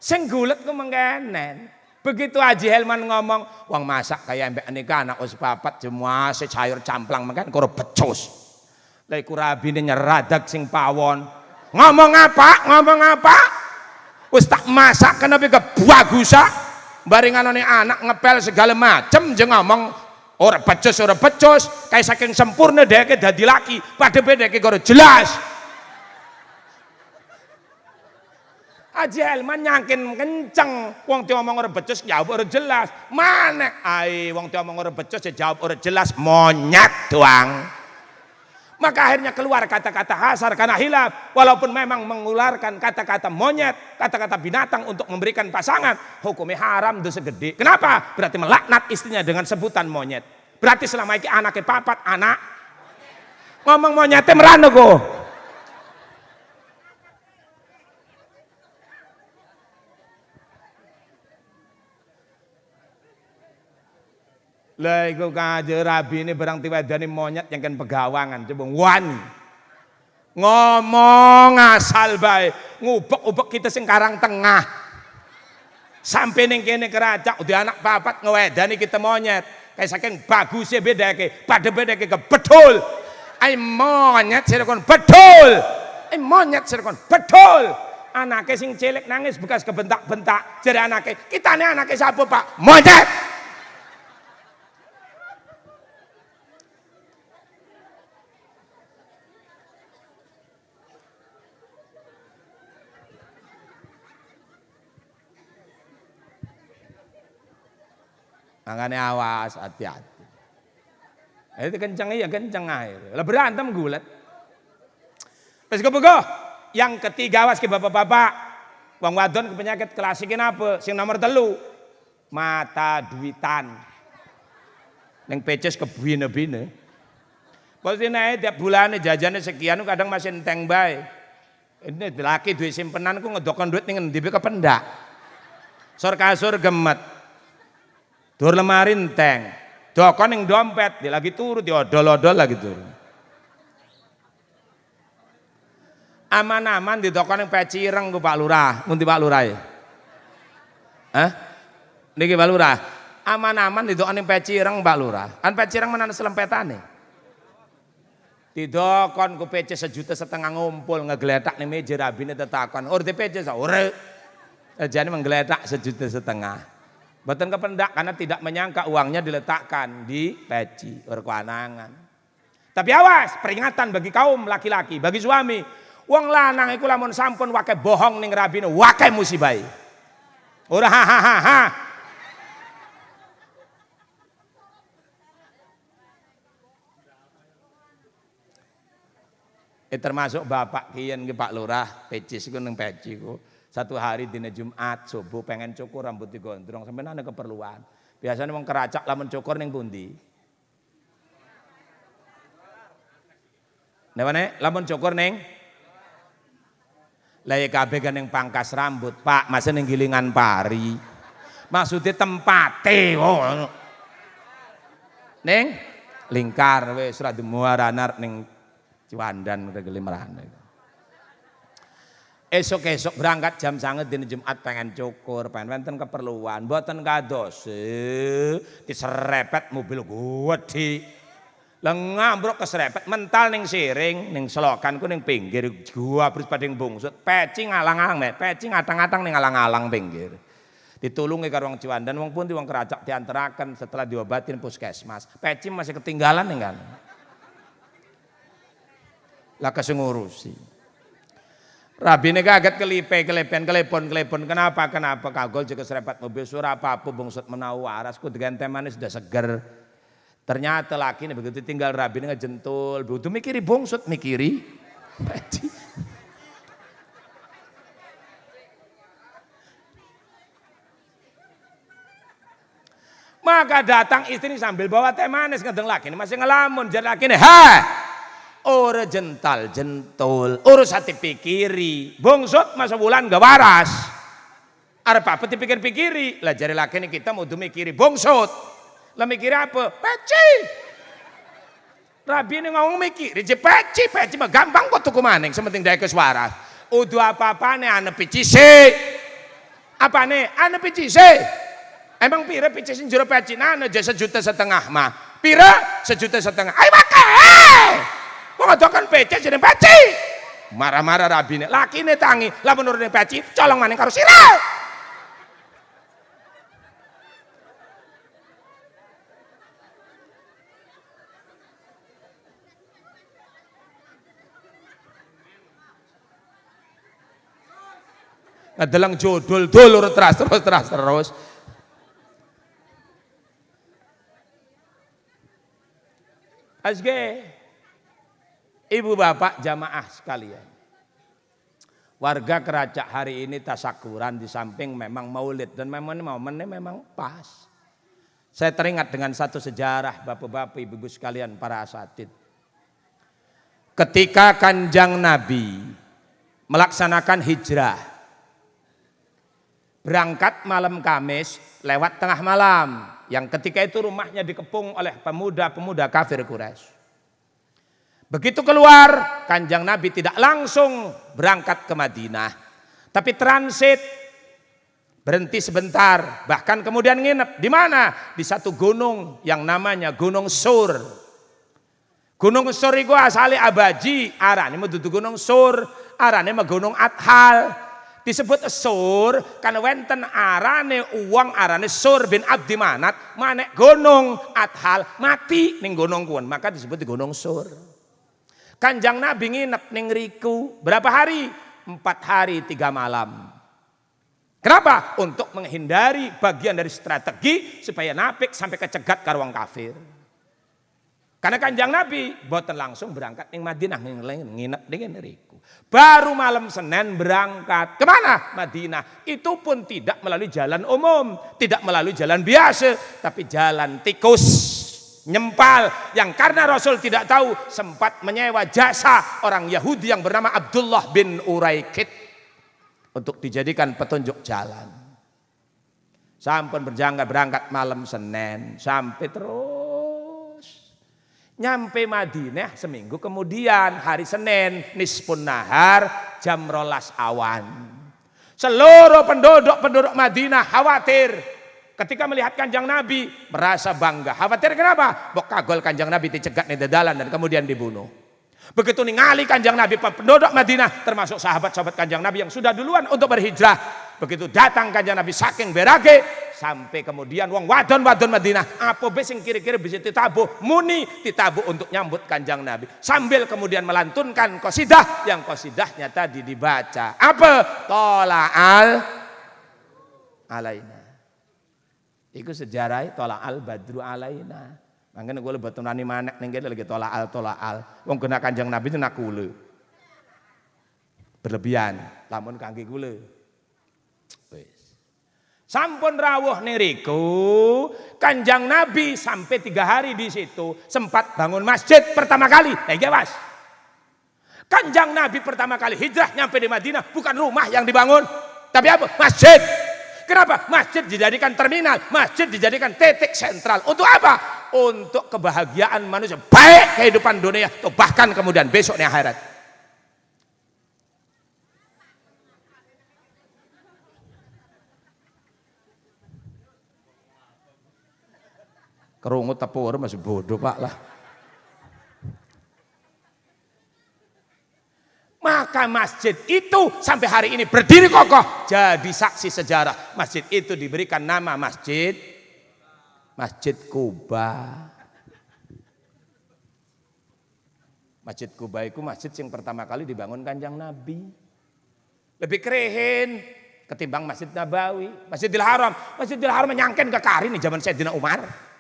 S2: Sing gulet ku mengkanen. Begitu Haji Helman ngomong, wong masak kayak mbek nika anak wis papat jemuase sayur camplang mengkan karo becus. Lah iku rabine nyeradak sing pawon. Ngomong apa? Ngomong apa? Wis tak masak kenapa kebagusa? Baringanane anak ngepel segala macem je ngomong ora becus kayak saking sempurna dheke dadi laki, padha bedeke karo jelas. Haji Helman nyangkin kenceng, wong ti omong ora becus jawab ora jelas. Manek ai wong ti omong ora becus jawab ora jelas, monyet doang. Maka akhirnya keluar kata-kata kasar karena hilaf. Walaupun memang mengularkan kata-kata monyet, kata-kata binatang untuk memberikan pasangan, hukumnya haram dosa gede. Kenapa? Berarti melaknat istrinya dengan sebutan monyet. Berarti selama ini anaknya papat anak ngomong monyetnya merana kok. Lah iku kaje rabi ini barang tiwadani monyet yang kan pegawangan coba wani ngomong asal bae ngubek-ubek kita sing Karang Tengah sampai ning kene keracak udah anak papat ngewedani kita monyet kayak saking bagusnya bedake pada bedake ke betul ai monyet sirekon betul ai monyet sirekon betul anaknya sing cilik nangis bekas kebentak-bentak jadi anaknya kita nih anaknya siapa Pak monyet. Makanya awas, hati-hati. Itu kenceng ya kenceng air. Lah berantem gulet. Wis kepego. Yang ketiga awas ke bapak-bapak. Wong wadon penyakit klasikin apa? Sing nomor 3. Mata duitan. Ning peces kebine-bine. Pasti naik tiap bulan jajannya sekian kadang masih enteng bae. Ini laki duit simpenan ku ngedokon duit ning endi kependak. Sor kasur gemet. Dur lemari enteng, dokon yang dompet, dia lagi turu, dia odol-odol lagi turu. Aman-aman di dokon yang pecireng ku Pak Lurah, mundi Pak Lurah ya? Hah? Niki Pak Lurah, aman-aman di dokon yang pecireng Pak Lurah, kan pecireng mana selempetane? Di dokon ku pece 1,5 juta ngumpul ngegeletak nih meja rabine tetakon, di pece ora, jadi menggeletak 1,5 juta. Boten kependak karena tidak menyangka uangnya diletakkan di peci berkewanangan. Tapi awas, peringatan bagi kaum laki-laki, bagi suami. Wong lanang iku lamun sampun wake bohong ning rabine, wake musibah. Ora hahaha. Termasuk bapak kiyen ki Pak Lurah, pecis iku ning peci ku. Satu hari dina Jumat subuh pengen cukur rambut digondrong sampai ada keperluan. Biasanya wong keracak lamun cukur ning pundi? Nek lamun cukur ning lah ya kabeh kan ning pangkas rambut, Pak, masa ning gilingan pari. Maksudnya tempate oh. Ning lingkar wis ora muaranar ning Ciwandan regele merane. Esok-esok berangkat jam 9 dina Jumat pengen cukur, pengen wonten keperluan, mboten kados. Diserepet mobil gede. Lah ngambruk keserepet mental ning siring, ning selokanku ning pinggir gua terus pading bungsut, peci ngalang-alang, peci ngatang-atang ning alang-alang pinggir. Ditulungi karo wong Ciwandan, wong pundi wong keracak diantaraken setelah diobatin puskesmas. Peci masih ketinggalan ning kan. Lah kesengurusi. Rabine kaget kelepen, kenapa kagol juga serepet mobil surah apa-apa bungsut menau waras ku dengan temane sudah seger. Ternyata laki ini begitu tinggal rabine ngejentul, butuh mikiri bungsut mikiri. Maka datang istri sambil bawa teh manis ngedeng laki masih ngelamun jar laki ha. Ora jental jentul, urus hati pikiri. Bongsot masa bulan gak waras. Arep apa dipikir-pikiri? Lah jare laki ini kita mau mikiri bongsot. Lah mikir apa? Peci. Rabi ini ngomong mikir, peci mah gampang kok tuku maning, sementing dia kesuara. Udu apa-apa nih ane pici se. Apa nih? Ane pici se. Emang pira pici sing jero peci nana aja 1,5 juta mah. Pira 1,5 juta. Ayo makan. Wong adokan peci jeneng peci. Marah-marah Rabi ini. Laki ini tangi, lah menurut peci, colong maning karo sira. Ngedelang jodol dulur terus. Asge, ibu bapak jamaah sekalian. Warga Keracak hari ini tasakuran di samping memang maulid dan momennya memang pas. Saya teringat dengan satu sejarah bapak-bapak ibu-ibu sekalian para asatid. Ketika Kanjeng Nabi melaksanakan hijrah, berangkat malam Kamis lewat tengah malam yang ketika itu rumahnya dikepung oleh pemuda-pemuda kafir Quraisy. Begitu keluar, Kanjeng Nabi tidak langsung berangkat ke Madinah, tapi transit, berhenti sebentar, bahkan kemudian nginep di mana? Di satu gunung yang namanya Gunung Sur. Gunung Sur itu asali abaji, arane mah dudu Gunung Sur, arane mah Gunung Athal. Disebut Sur karena wenten arane uang arane Sur bin Abdi Manat manek gunung Athal mati ning gunung kuwi maka disebut Gunung Sur. Kanjeng Nabi nginep ning riku berapa hari? 4 hari 3 malam. Kenapa? Untuk menghindari bagian dari strategi supaya napik sampai kecegat karo wong kafir. Karena Kanjeng Nabi boten langsung berangkat ning Madinah nginep ning riku. Baru malam Senin berangkat. Kemana? Madinah. Itu pun tidak melalui jalan umum. Tidak melalui jalan biasa. Tapi jalan tikus. Nyempal. Yang karena Rasul tidak tahu. Sempat menyewa jasa orang Yahudi yang bernama Abdullah bin Uraikid. Untuk dijadikan petunjuk jalan. Sampun berangkat malam Senin. Sampai terus. Nyampe Madinah seminggu kemudian hari Senin nisfun nahar jam 12 awan. Seluruh penduduk Madinah khawatir ketika melihat Kanjeng Nabi, merasa bangga. Khawatir kenapa? Bok kagol Kanjeng Nabi dicegat di dalan dan kemudian dibunuh. Begitu ningali Kanjeng Nabi, penduduk Madinah termasuk sahabat-sahabat Kanjeng Nabi yang sudah duluan untuk berhijrah. Begitu datang Kanjeng Nabi saking berage sampai kemudian wong wadon-wadon Madinah apa be sing kira-kira bisa ditabuh muni ditabuh untuk nyambut Kanjeng Nabi sambil kemudian melantunkan qasidah yang qasidahnya tadi dibaca apa tola'al alaina iku sejarah tola'al badru alaina mangkene kula boten nani manek ning kene lagi tola'al wong kena Kanjeng Nabi itu nakule berlebihan lamun kangge kula. Sampun rawuh niriku, Kanjeng Nabi sampai 3 hari di situ sempat bangun masjid pertama kali. Mas. Kanjeng Nabi pertama kali hijrah nyampe di Madinah bukan rumah yang dibangun, tapi apa? Masjid. Kenapa? Masjid dijadikan terminal, masjid dijadikan titik sentral. Untuk apa? Untuk kebahagiaan manusia, baik kehidupan dunia, atau bahkan kemudian besoknya akhirat. Kerungut tepur masih bodoh pak lah. Maka masjid itu sampai hari ini berdiri kokoh jadi saksi sejarah. Masjid itu diberikan nama Masjid Kuba. Masjid Kuba itu masjid yang pertama kali dibangun Kanjeng Nabi. Lebih keren ketimbang Masjid Nabawi. Masjidil Haram menyangken ke kari nih zaman Sayyidina Umar.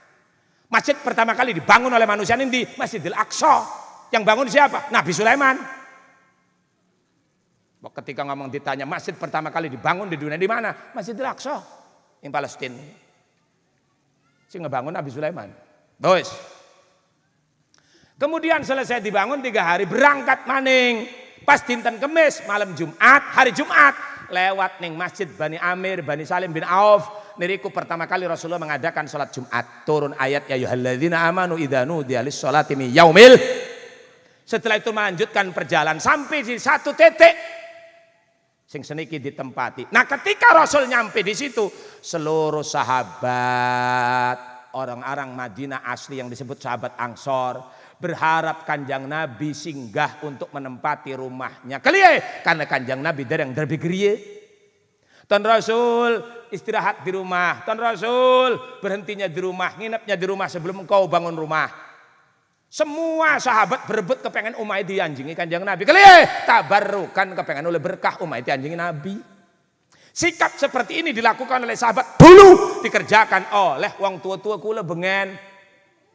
S2: Masjid pertama kali dibangun oleh manusia ini di Masjidil Aqsa. Yang bangun siapa? Nabi Sulaiman. Ketika ngomong ditanya masjid pertama kali dibangun di dunia di mana? Masjidil Aqsa, di Palestina. Sing ngebangun Nabi Sulaiman. Terus. Kemudian selesai dibangun 3 hari berangkat maning. Pas dinten Kemis malam Jumat, hari Jumat lewat ning Masjid Bani Amir, Bani Salim bin Auf. Niriku pertama kali Rasulullah mengadakan sholat Jumat. Turun ayat ya ayyuhalladzina amanu idza nudiya lis-sholati min yaumil. Setelah itu melanjutkan perjalanan sampai di satu titik sing seniki ditempati. Nah, ketika Rasul nyampe di situ, seluruh sahabat orang-orang Madinah asli yang disebut sahabat Ansor berharap Kanjeng Nabi singgah untuk menempati rumahnya. Keliye karena Kanjeng Nabi dereng derbigriye. Tuan Rasul istirahat di rumah. Tuan Rasul berhentinya di rumah, nginepnya di rumah sebelum engkau bangun rumah. Semua sahabat berebut kepengen umai dianjingi Kanjeng Nabi. Keliye tabarrukan kepengen oleh berkah umai dianjingi Nabi. Sikap seperti ini dilakukan oleh sahabat dulu dikerjakan oleh wong tua-tua kula bengen.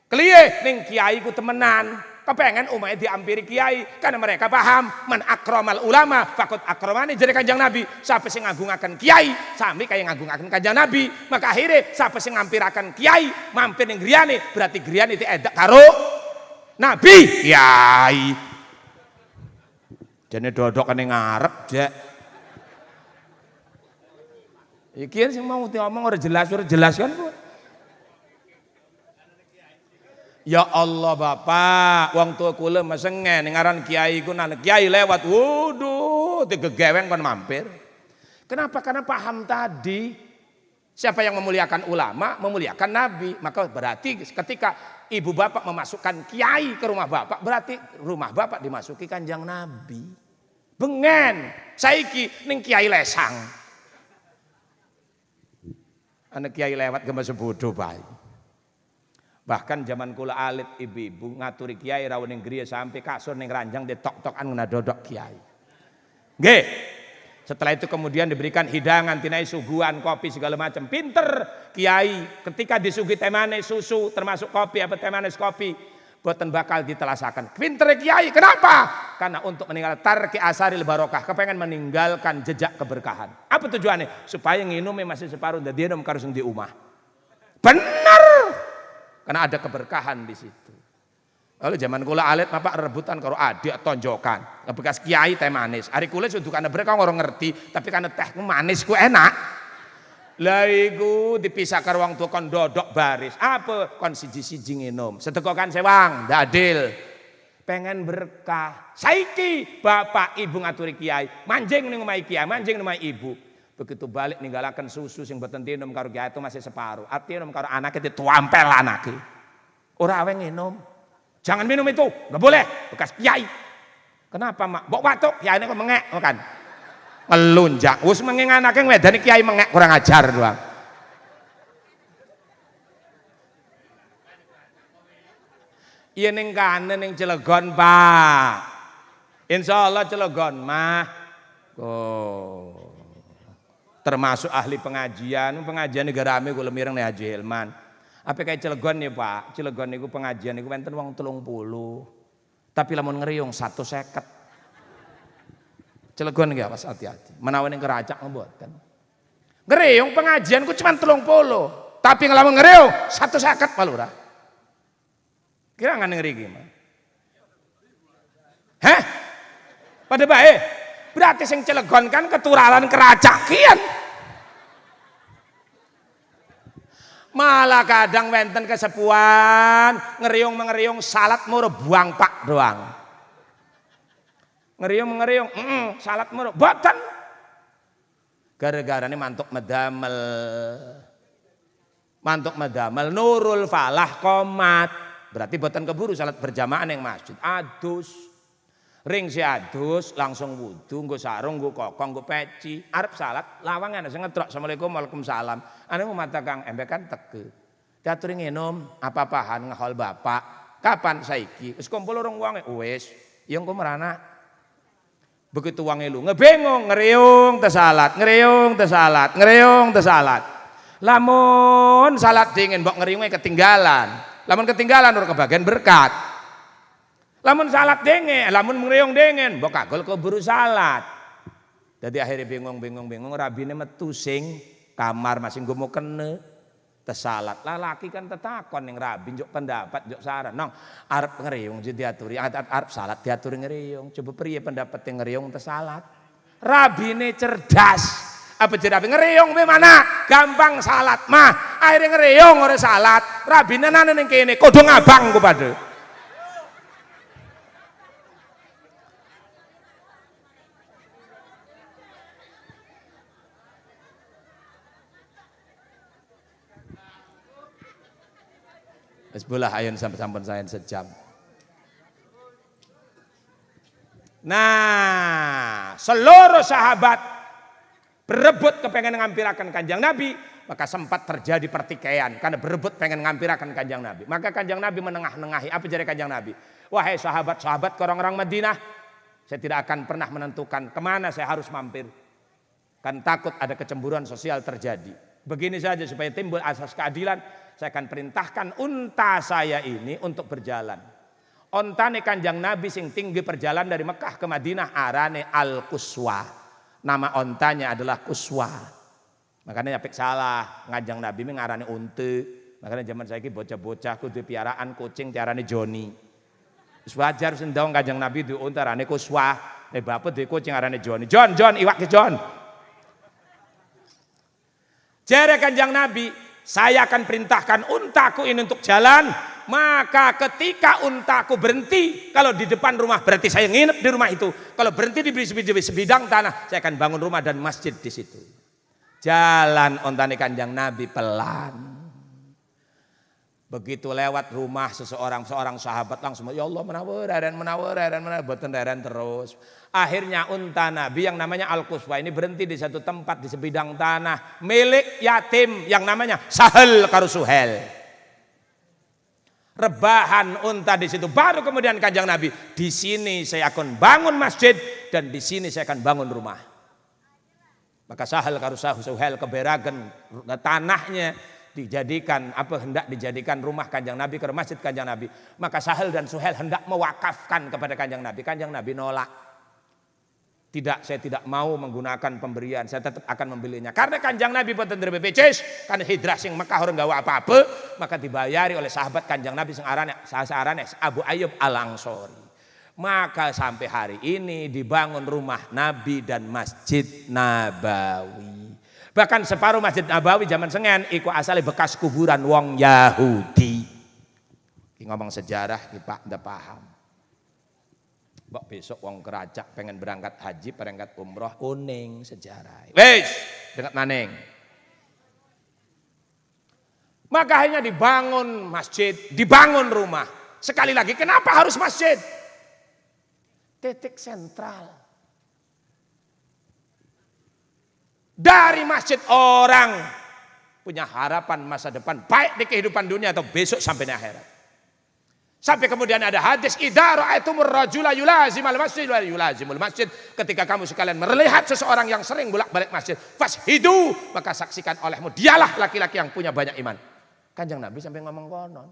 S2: Keliye ning kiai ku temenan kepengen umai diampiri kiai karena mereka paham man akramal ulama fakut akramani jadi Kanjeng Nabi. Siapa sing ngagungaken kiai sami kaya ngagungaken Kanjeng Nabi. Maka akhirnya siapa sing ngampiraken kiai mampir ning griyane berarti griyane diedak karo Nabi, kiai. Jane dodok kene ngarep, Jek. Iki sing mau diomong ora jelas kan, Bu. Ya Allah Bapak, wong tua kula mesengen ning aran kiai ku nang kiai lewat. Waduh, digegeweng kon mampir. Kenapa? Karena paham tadi. Siapa yang memuliakan ulama, memuliakan Nabi. Maka berarti ketika ibu bapak memasukkan kiai ke rumah bapak, berarti rumah bapak dimasuki Kanjeng Nabi. Bengen, saiki ning kiai lesang. Anak kiai lewat gemes sebodo bae. Bahkan zaman kula alit ibu-ibu ngaturi kiai rawuh ning griya sampai kasur ning ranjang ditok-tokan ngena dodok kiai. Nggih. Setelah itu kemudian diberikan hidangan, tinai suguhan, kopi segala macam. Pinter kiai ketika disuguhi teh manis, susu termasuk kopi apa teh manis kopi, boten bakal ditelasakan. Pinter kiai, kenapa? Karena untuk meninggal tarki asaril barokah, kepengen meninggalkan jejak keberkahan. Apa tujuannya? Supaya nginumnya masih separuh dan dia karus di rumah. Benar. Karena ada keberkahan di situ. Lalu zaman kula alit bapak rebutan karo adik tonjokan. Bekas kiai teh manis. Ari kula sudukane berkah orang ngerti, tapi karena teh manis ku enak. Lah iku dipisah karo wong tua kon dodok baris. Apa kon siji-siji nginum. Sedekokan sewang, ndak adil. Pengen berkah. Saiki bapak ibu ngaturi kiai, manjing ning omahe kiai, manjing ning omahe ibu. Begitu balik ninggalaken susu sing boten dinum karo kiai itu masih separuh. Artinya nom karo anake dituampel anake. Ora awe nginum. Jangan minum itu, nggak boleh, bekas kiai. Kenapa mak? Bok batuk, kiai ini kok mengek, kan? Ngelunjak, us mengeng anaknya ngedani kiai mengek kurang ajar doang. Iya ning kanen ning Cilegon Pak. Insya Allah Cilegon mah. Oh. Termasuk ahli pengajian negara rame kula mireng nih Haji Hilman. Apa kayak Cilegon nih Pak, Cilegon niku pengajian niku wonten wong 30. Tapi lamun ngeriung 150. Cilegon nggih awas hati-hati. Menawa ning Keracak mboten. Ngeriung pengajian ku cuma 30. Tapi ngelamun ngeriung 150 Pak Lurah. Kira ngan ngeri gimana? Hah? Pada bae. Berarti sing Cilegon kan keturalan Keracak kian. Malah kadang wenten kesepuan ngeriung salat muru buang pak doang. Ngeriung salat muru boten. Gara-gara ini mantuk medamel Nurul Falah komat. Berarti boten keburu salat berjamaah yang masjid. Adus. Ring si adus langsung wudu, nggo sarung, nggo kokong, nggo peci. Arep salat lawangan sing ngedrok Assalamualaikum Waalaikumsalam. Ane mau mata Kang Embe kan teke. Diaturi nginum apa-apahan ngehol bapak. Kapan saiki? Wis kumpul urung wonge. Wis. Ya engko merana. Begitu wangi lu ngebengong ngeriung teh salat, ngeriung teh salat, ngeriung teh salat. Lamun salat dingin mbok ngeriunge ketinggalan. Lamun ketinggalan ora kebagian berkat. Lamun salat denge, lamun ngeriung dengen, mbok kagol keburu salat. Jadi akhirnya bingung rabine metu sing kamar masing nggo kene. Tesalat laki kan tetakon yang rabi njuk pendapat njuk saran nong arep ngeriung diaturi arep salat diaturi ngeriung coba priye pendapat yang ngeriung tesalat rabine cerdas apa jadi rabi ngeriung mana gampang salat mah akhirnya ngeriung ora salat rabine nane ning kene kodong abang ku padha Bismillah ayun sampun saya sejam. Nah, seluruh sahabat berebut kepengen ngampirakan kanjeng Nabi, maka sempat terjadi pertikaian karena berebut pengen ngampirakan kanjeng Nabi. Maka kanjeng Nabi menengah-nengahi. Apa jadi kanjeng Nabi? Wahai sahabat-sahabat ke orang-orang Madinah, saya tidak akan pernah menentukan kemana saya harus mampir. Kan takut ada kecemburuan sosial terjadi. Begini saja supaya timbul asas keadilan, saya akan perintahkan unta saya ini untuk berjalan. Ontane kanjeng Nabi sing tinggi perjalanan dari Mekah ke Madinah arane Al-Quswa. Nama ontanya adalah Quswa. Makanya nyapik salah, ngajang Nabi ngarane unte. Makanya zaman saiki bocah-bocah kudu piaraan kucing diarani Joni. Wis wajar sendong kanjeng Nabi di unta arane Quswa. Bapak di kucing arane Joni. John iwak ke John. Jere kanjeng Nabi, saya akan perintahkan untaku ini untuk jalan. Maka ketika untaku berhenti, kalau di depan rumah berarti saya nginep di rumah itu. Kalau berhenti di sebidang tanah, saya akan bangun rumah dan masjid di situ. Jalan ontane kanjeng Nabi pelan. Begitu lewat rumah seorang sahabat langsung, ya Allah menawar, boten deren terus. Akhirnya unta Nabi yang namanya Al-Quswa ini berhenti di satu tempat di sebidang tanah milik yatim yang namanya Sahal karo Suhel. Rebahan unta di situ. Baru kemudian kanjeng Nabi, di sini saya akan bangun masjid dan di sini saya akan bangun rumah. Maka Sahal karo Suhel keberagen tanahnya dijadikan hendak dijadikan rumah kanjeng Nabi ke masjid kanjeng Nabi. Maka Sahal dan Suhel hendak mewakafkan kepada kanjeng Nabi. Kanjeng Nabi nolak. Tidak, saya tidak mau menggunakan pemberian, saya tetap akan membelinya. Karena kanjeng Nabi boten ndere BPJS, karena hijrah sing Mekah orang gawa apa-apa, maka dibayari oleh sahabat kanjeng Nabi sing arane Abu Ayyub Al-Ansori. Maka sampai hari ini dibangun rumah Nabi dan Masjid Nabawi. Bahkan separuh Masjid Nabawi zaman Sengen iku asale bekas kuburan wong Yahudi. Ki ngomong sejarah ki Pak ndak paham. Mbok besok wong kerajak pengen berangkat haji, berangkat umroh kuning sejarah. Wes, dengat maning. Maka akhirnya dibangun masjid, dibangun rumah. Sekali lagi kenapa harus masjid? Titik sentral. Dari masjid orang punya harapan masa depan baik di kehidupan dunia atau besok sampai di akhirat. Sampai kemudian ada hadis idza ra'aitumur rajula yulazimal masjid wa yulazimul masjid, ketika kamu sekalian melihat seseorang yang sering bolak-balik masjid, fashidu, maka saksikan olehmu dialah laki-laki yang punya banyak iman. Kanjeng Nabi sampai ngomong konon.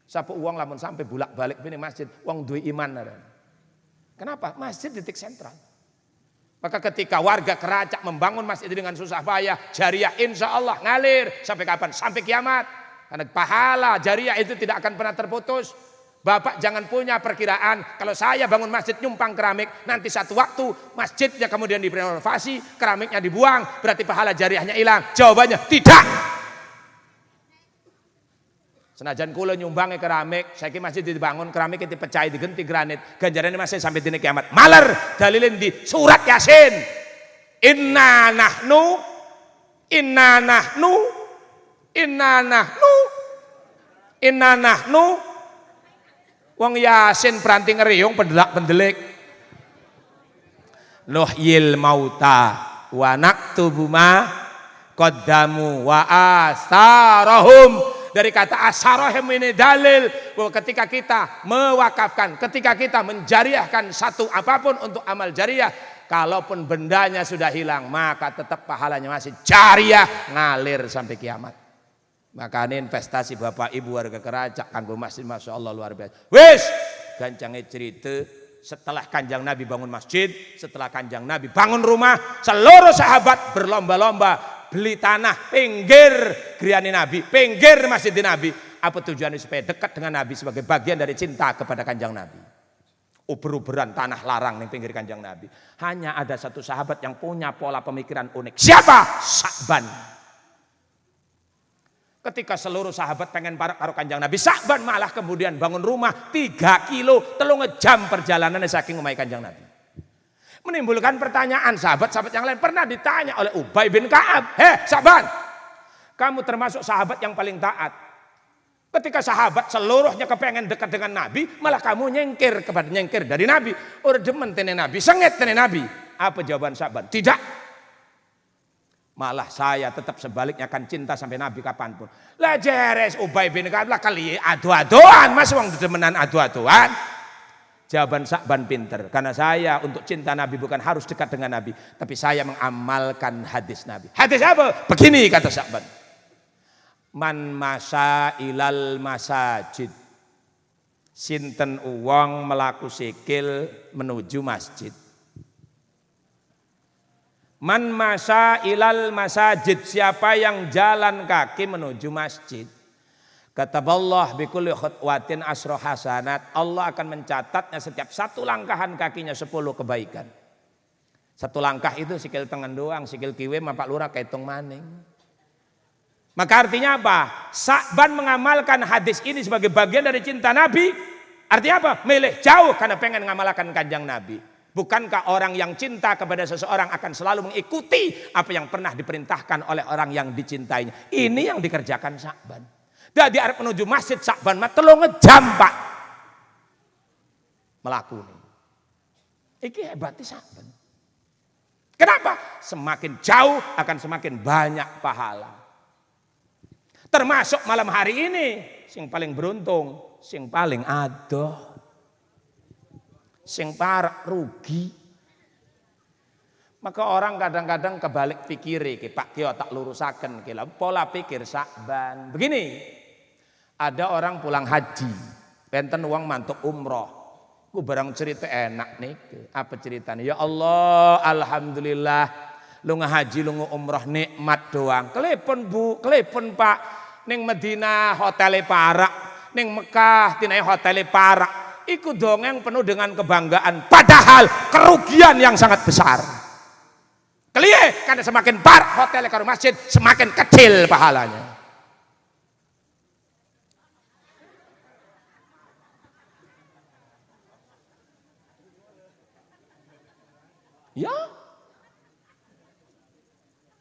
S2: Sapu uang lamun sampai bolak-balik ini masjid, wong duwe iman. Kenapa? Masjid titik sentral. Maka ketika warga Keracak membangun masjid dengan susah payah, jariah insya Allah ngalir. Sampai kapan? Sampai kiamat. Karena pahala jariah itu tidak akan pernah terputus. Bapak jangan punya perkiraan, kalau saya bangun masjid nyumpang keramik, nanti satu waktu masjidnya kemudian direnovasi, keramiknya dibuang, berarti pahala jariahnya hilang. Jawabannya tidak. Senajan kula nyumbangi keramik, saiki masjid dibangun, keramik dipecah, digenti granit, ganjarannya masih sampai dina kiamat. Maler dalilin di surat Yasin. Inna nahnu wong Yasin peranti ngeriung pendelak-pendelik. Nuhyil mauta wa naktubu ma qaddamu wa asarahum. Dari kata asarahum ini dalil bahwa ketika kita mewakafkan, ketika kita menjariahkan satu apapun untuk amal jariah, kalaupun bendanya sudah hilang, maka tetap pahalanya masih jariah ngalir sampai kiamat. Maka ini investasi Bapak Ibu warga Keracak kanggo masjid, Masya Allah luar biasa. Wis gancangnya cerita setelah kanjeng Nabi bangun masjid, setelah kanjeng Nabi bangun rumah, seluruh sahabat berlomba-lomba beli tanah pinggir griani Nabi, pinggir masjid Nabi. Apa tujuannya? Supaya dekat dengan Nabi sebagai bagian dari cinta kepada Kanjeng Nabi. Uber-uberan tanah larang di pinggir Kanjeng Nabi. Hanya ada satu sahabat yang punya pola pemikiran unik. Siapa? Sa'ban. Ketika seluruh sahabat pengen parak karo Kanjeng Nabi, Sa'ban malah kemudian bangun rumah 3 kilo, 3 jam perjalanan saking umai Kanjeng Nabi. Menimbulkan pertanyaan sahabat-sahabat yang lain. Pernah ditanya oleh Ubay bin Ka'ab, Sa'ban, kamu termasuk sahabat yang paling taat. Ketika sahabat seluruhnya kepengen dekat dengan Nabi, malah kamu nyengkir dari Nabi. Udah demen tene Nabi, sengit tene Nabi. Apa jawaban Sa'ban? Tidak. Malah saya tetap sebaliknya akan cinta sampai Nabi kapanpun. Lah jeres Ubay bin Ka'ab lah kali adu-aduan, mas wong demenan adu-aduan. Jawaban Sa'ban pinter. Karena saya untuk cinta Nabi bukan harus dekat dengan Nabi, tapi saya mengamalkan hadis Nabi. Hadis apa? Begini kata Sa'ban. Man masa ilal masajid, sinten uwong melaku sikil menuju masjid. Man masa ilal masajid, siapa yang jalan kaki menuju masjid. Kataballah bikulli khutwatin asro hasanat, Allah akan mencatatnya setiap satu langkahan kakinya 10 kebaikan. Satu langkah itu sikil tengen doang, sikil kiwe mapak lurah kaitung maning. Maka artinya apa? Sa'ban mengamalkan hadis ini sebagai bagian dari cinta Nabi. Artinya apa? Milih jauh karena pengen mengamalkan Kanjeng Nabi. Bukankah orang yang cinta kepada seseorang akan selalu mengikuti apa yang pernah diperintahkan oleh orang yang dicintainya? Ini yang dikerjakan Sa'ban. Dari arep menuju masjid Sa'ban mah 3 jam Pak. Melakuni. Iki hebatnya Sa'ban. Kenapa? Semakin jauh akan semakin banyak pahala. Termasuk malam hari ini, sing paling beruntung, sing paling adoh, sing parah rugi. Maka orang kadang-kadang kebalik pikir, Pak Kyo tak lurusaken, pola pikir Sa'ban. Begini, ada orang pulang haji, benten uang mantuk umroh, ku barang cerita enak nih, apa ceritanya? Ya Allah, alhamdulillah, lu ngahaji, lu umroh nikmat doang. Kelepon Bu, kelepon Pak. Ning Medina hotele parak, ning Mekah tinai hotele parak. Iku dongeng penuh dengan kebanggaan, padahal kerugian yang sangat besar. Keliye, karena semakin parak hotel karo masjid, semakin kecil pahalanya. Ya.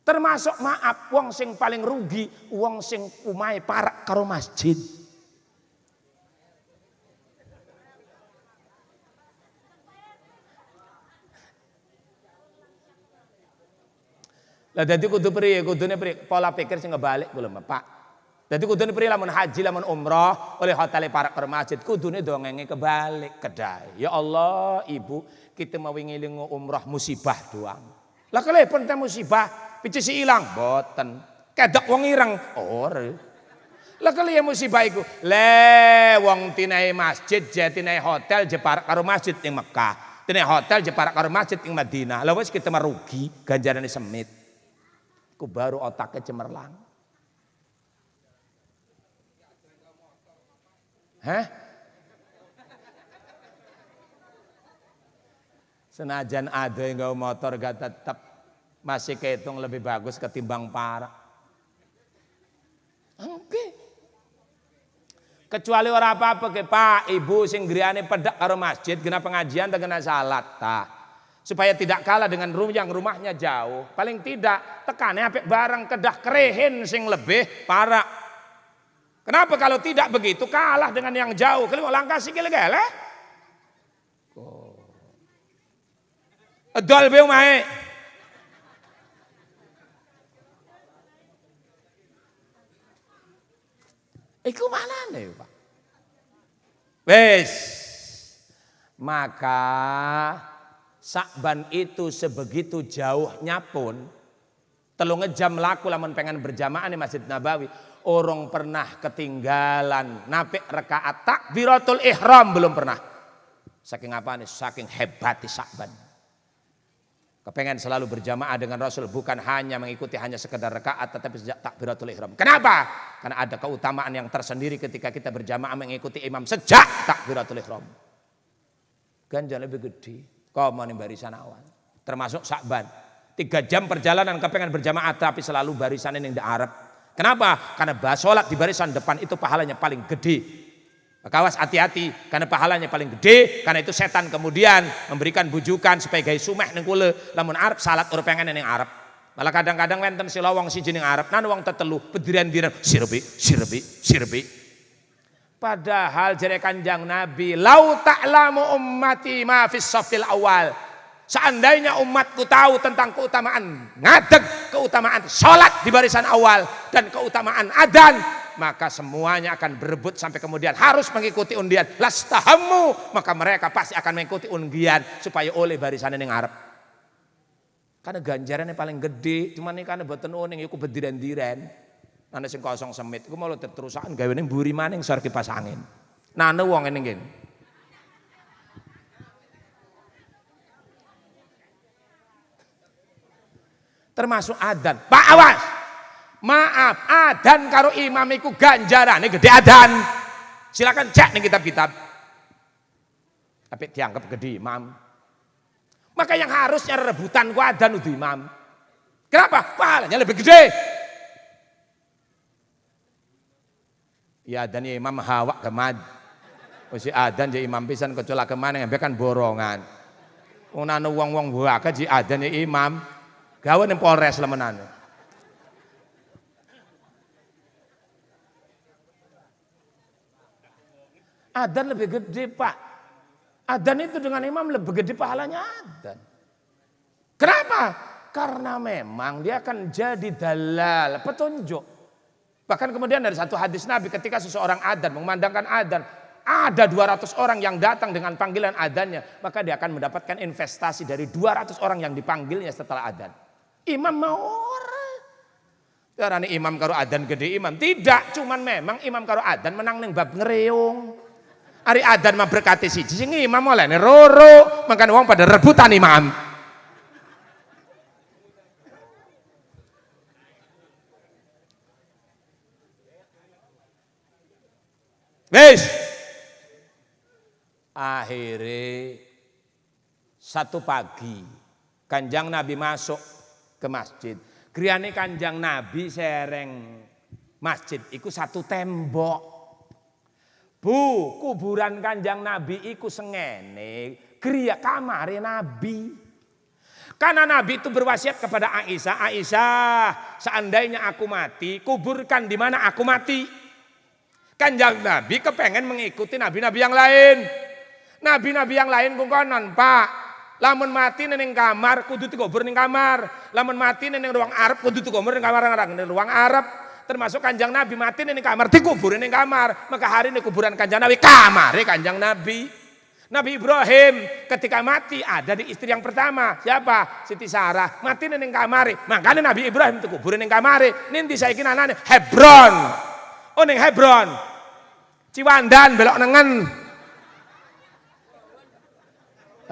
S2: Termasuk maaf, wong sing paling rugi, wong sing umai parak karo masjid. Lah dadi kudune priye pola pikir sing ngebalik kula Pak. Dadi kudune priye lamun haji lamun umroh oleh hotel parak karo masjid, kudune dongenge kebalik kedai. Ya Allah, Ibu, kita mau ngiling umroh musibah doang. Lah kelepon teh musibah pici si ilang, boten. Kedok wong ireng, ora. Lah kali ya musibah iku. Le wong tinai masjid, tinai hotel jeparak karo masjid ing Mekah. Tinai hotel jeparak karo masjid ing Madinah. Lah wis kita merugi, ganjarane semit. Ku baru otaknya cemerlang. Hah? Senajan ada yang gawe motor gak tetap masih kehitung lebih bagus ketimbang parak. Oke. Kecuali orang apa-apa ke Pak, Ibu sing griyane pedak karo masjid kena pengajian tak kena salat ta. Supaya tidak kalah dengan yang rumahnya jauh. Paling tidak tekane apik barang kedah kerehin sing lebih parak. Kenapa kalau tidak begitu kalah dengan yang jauh? Kalau langkah sikil gele. Edol be omahe. Iku manane, Pak? Wes. Maka Sa'ban itu sebegitu jauhnya pun 3 jam laku lamun pengen berjamaah di Masjid Nabawi, orang pernah ketinggalan napik rakaat takbiratul ihram belum pernah. Saking apa nih? Saking hebati Sa'ban. Kepengen selalu berjamaah dengan Rasul, bukan hanya mengikuti hanya sekedar rakaat, tetapi sejak takbiratul ihram. Kenapa? Karena ada keutamaan yang tersendiri ketika kita berjamaah mengikuti imam sejak takbiratul ihram. Ganjar lebih gede. Kau mau barisan awal. Termasuk Sa'ban. 3 jam perjalanan kepengen berjamaah, tapi selalu barisan yang di Arab. Kenapa? Karena sholat di barisan depan itu pahalanya paling gede. Maka awas hati-hati, karena pahalanya paling gede, karena itu setan kemudian memberikan bujukan supaya gaya sumeh neng kule, lamun Arab salat orang pengen neng Arab. Malah kadang-kadang wenten si lawang si jening Arab, nan wong tetelu pediran-diran sirbi. Padahal jere Kanjeng Nabi, lau ta'lamu ummati ma fis safil awal. Seandainya umatku tahu tentang keutamaan ngadeg, keutamaan sholat di barisan awal dan keutamaan adzan, maka semuanya akan berebut sampai kemudian harus mengikuti undian. Lastahamu, maka mereka pasti akan mengikuti undian supaya oleh barisan yang Arab. Karena ganjarannya paling gede, cuman ini karena boten uning iku bediran-diran. Nana sing kosong semit, iku malah terusan gawe ning mburi maning sor kipas angin. Nana wong ngene nggih. Termasuk adzan. Pak awas. Maaf, adzan karo imam iku ganjarane gede adzan. Silakan cek nih kitab-kitab. Tapi dianggap gede imam. Maka yang harusnya rebutan ku adzan udah imam. Kenapa? Pahalanya lebih gede. Ya adzan ya imam hawak kemad. Wis adzan ya imam pisan kecolak kemana yang kan borongan. Wong ana wong-wong wae ji adzan ya imam. Gawe ning Polres lemenan. Adzan lebih gede Pak. Adzan itu dengan imam lebih gede pahalanya adzan. Kenapa? Karena memang dia akan jadi dalal, petunjuk. Bahkan kemudian dari satu hadis Nabi ketika seseorang adzan, mengumandangkan adzan, ada 200 orang yang datang dengan panggilan adzannya, maka dia akan mendapatkan investasi dari 200 orang yang dipanggilnya setelah adzan. Imam mau orang. Karena imam karo adzan gede imam. Tidak, cuman memang imam karo adzan menang ning bab ngereung. Ari adzan mah berkati siji sing imam oleh roro, makane wong pada rebutan imam. Wes. Akhirnya satu pagi Kanjeng Nabi masuk ke masjid. Griyane Kanjeng Nabi sereng masjid iku satu tembok. Bu, kuburan Kanjeng Nabi iku sengene griya kamare Nabi. Karena Nabi itu berwasiat kepada Aisyah, Aisyah, seandainya aku mati, kuburkan di mana aku mati. Kanjeng Nabi kepengen mengikuti nabi-nabi yang lain. Nabi-nabi yang lain kungkonon, Pak. Lamun mati neng kamar kudu dikubur ning kamar. Lamun mati neng ruang Arab kudu dikubur ning kamar ning ruang Arab. Termasuk Kanjeng Nabi mati ning kamar dikubur ning kamar. Maka hari ini kuburan Kanjeng Nabi kamare Kanjeng Nabi. Nabi Ibrahim ketika mati ada di istri yang pertama. Siapa? Siti Sarah. Mati ning kamare. Makanya Nabi Ibrahim dikubur ning kamare. Ninti saiki anane Hebron. Oh ning Hebron. Ciwandan belok nengen.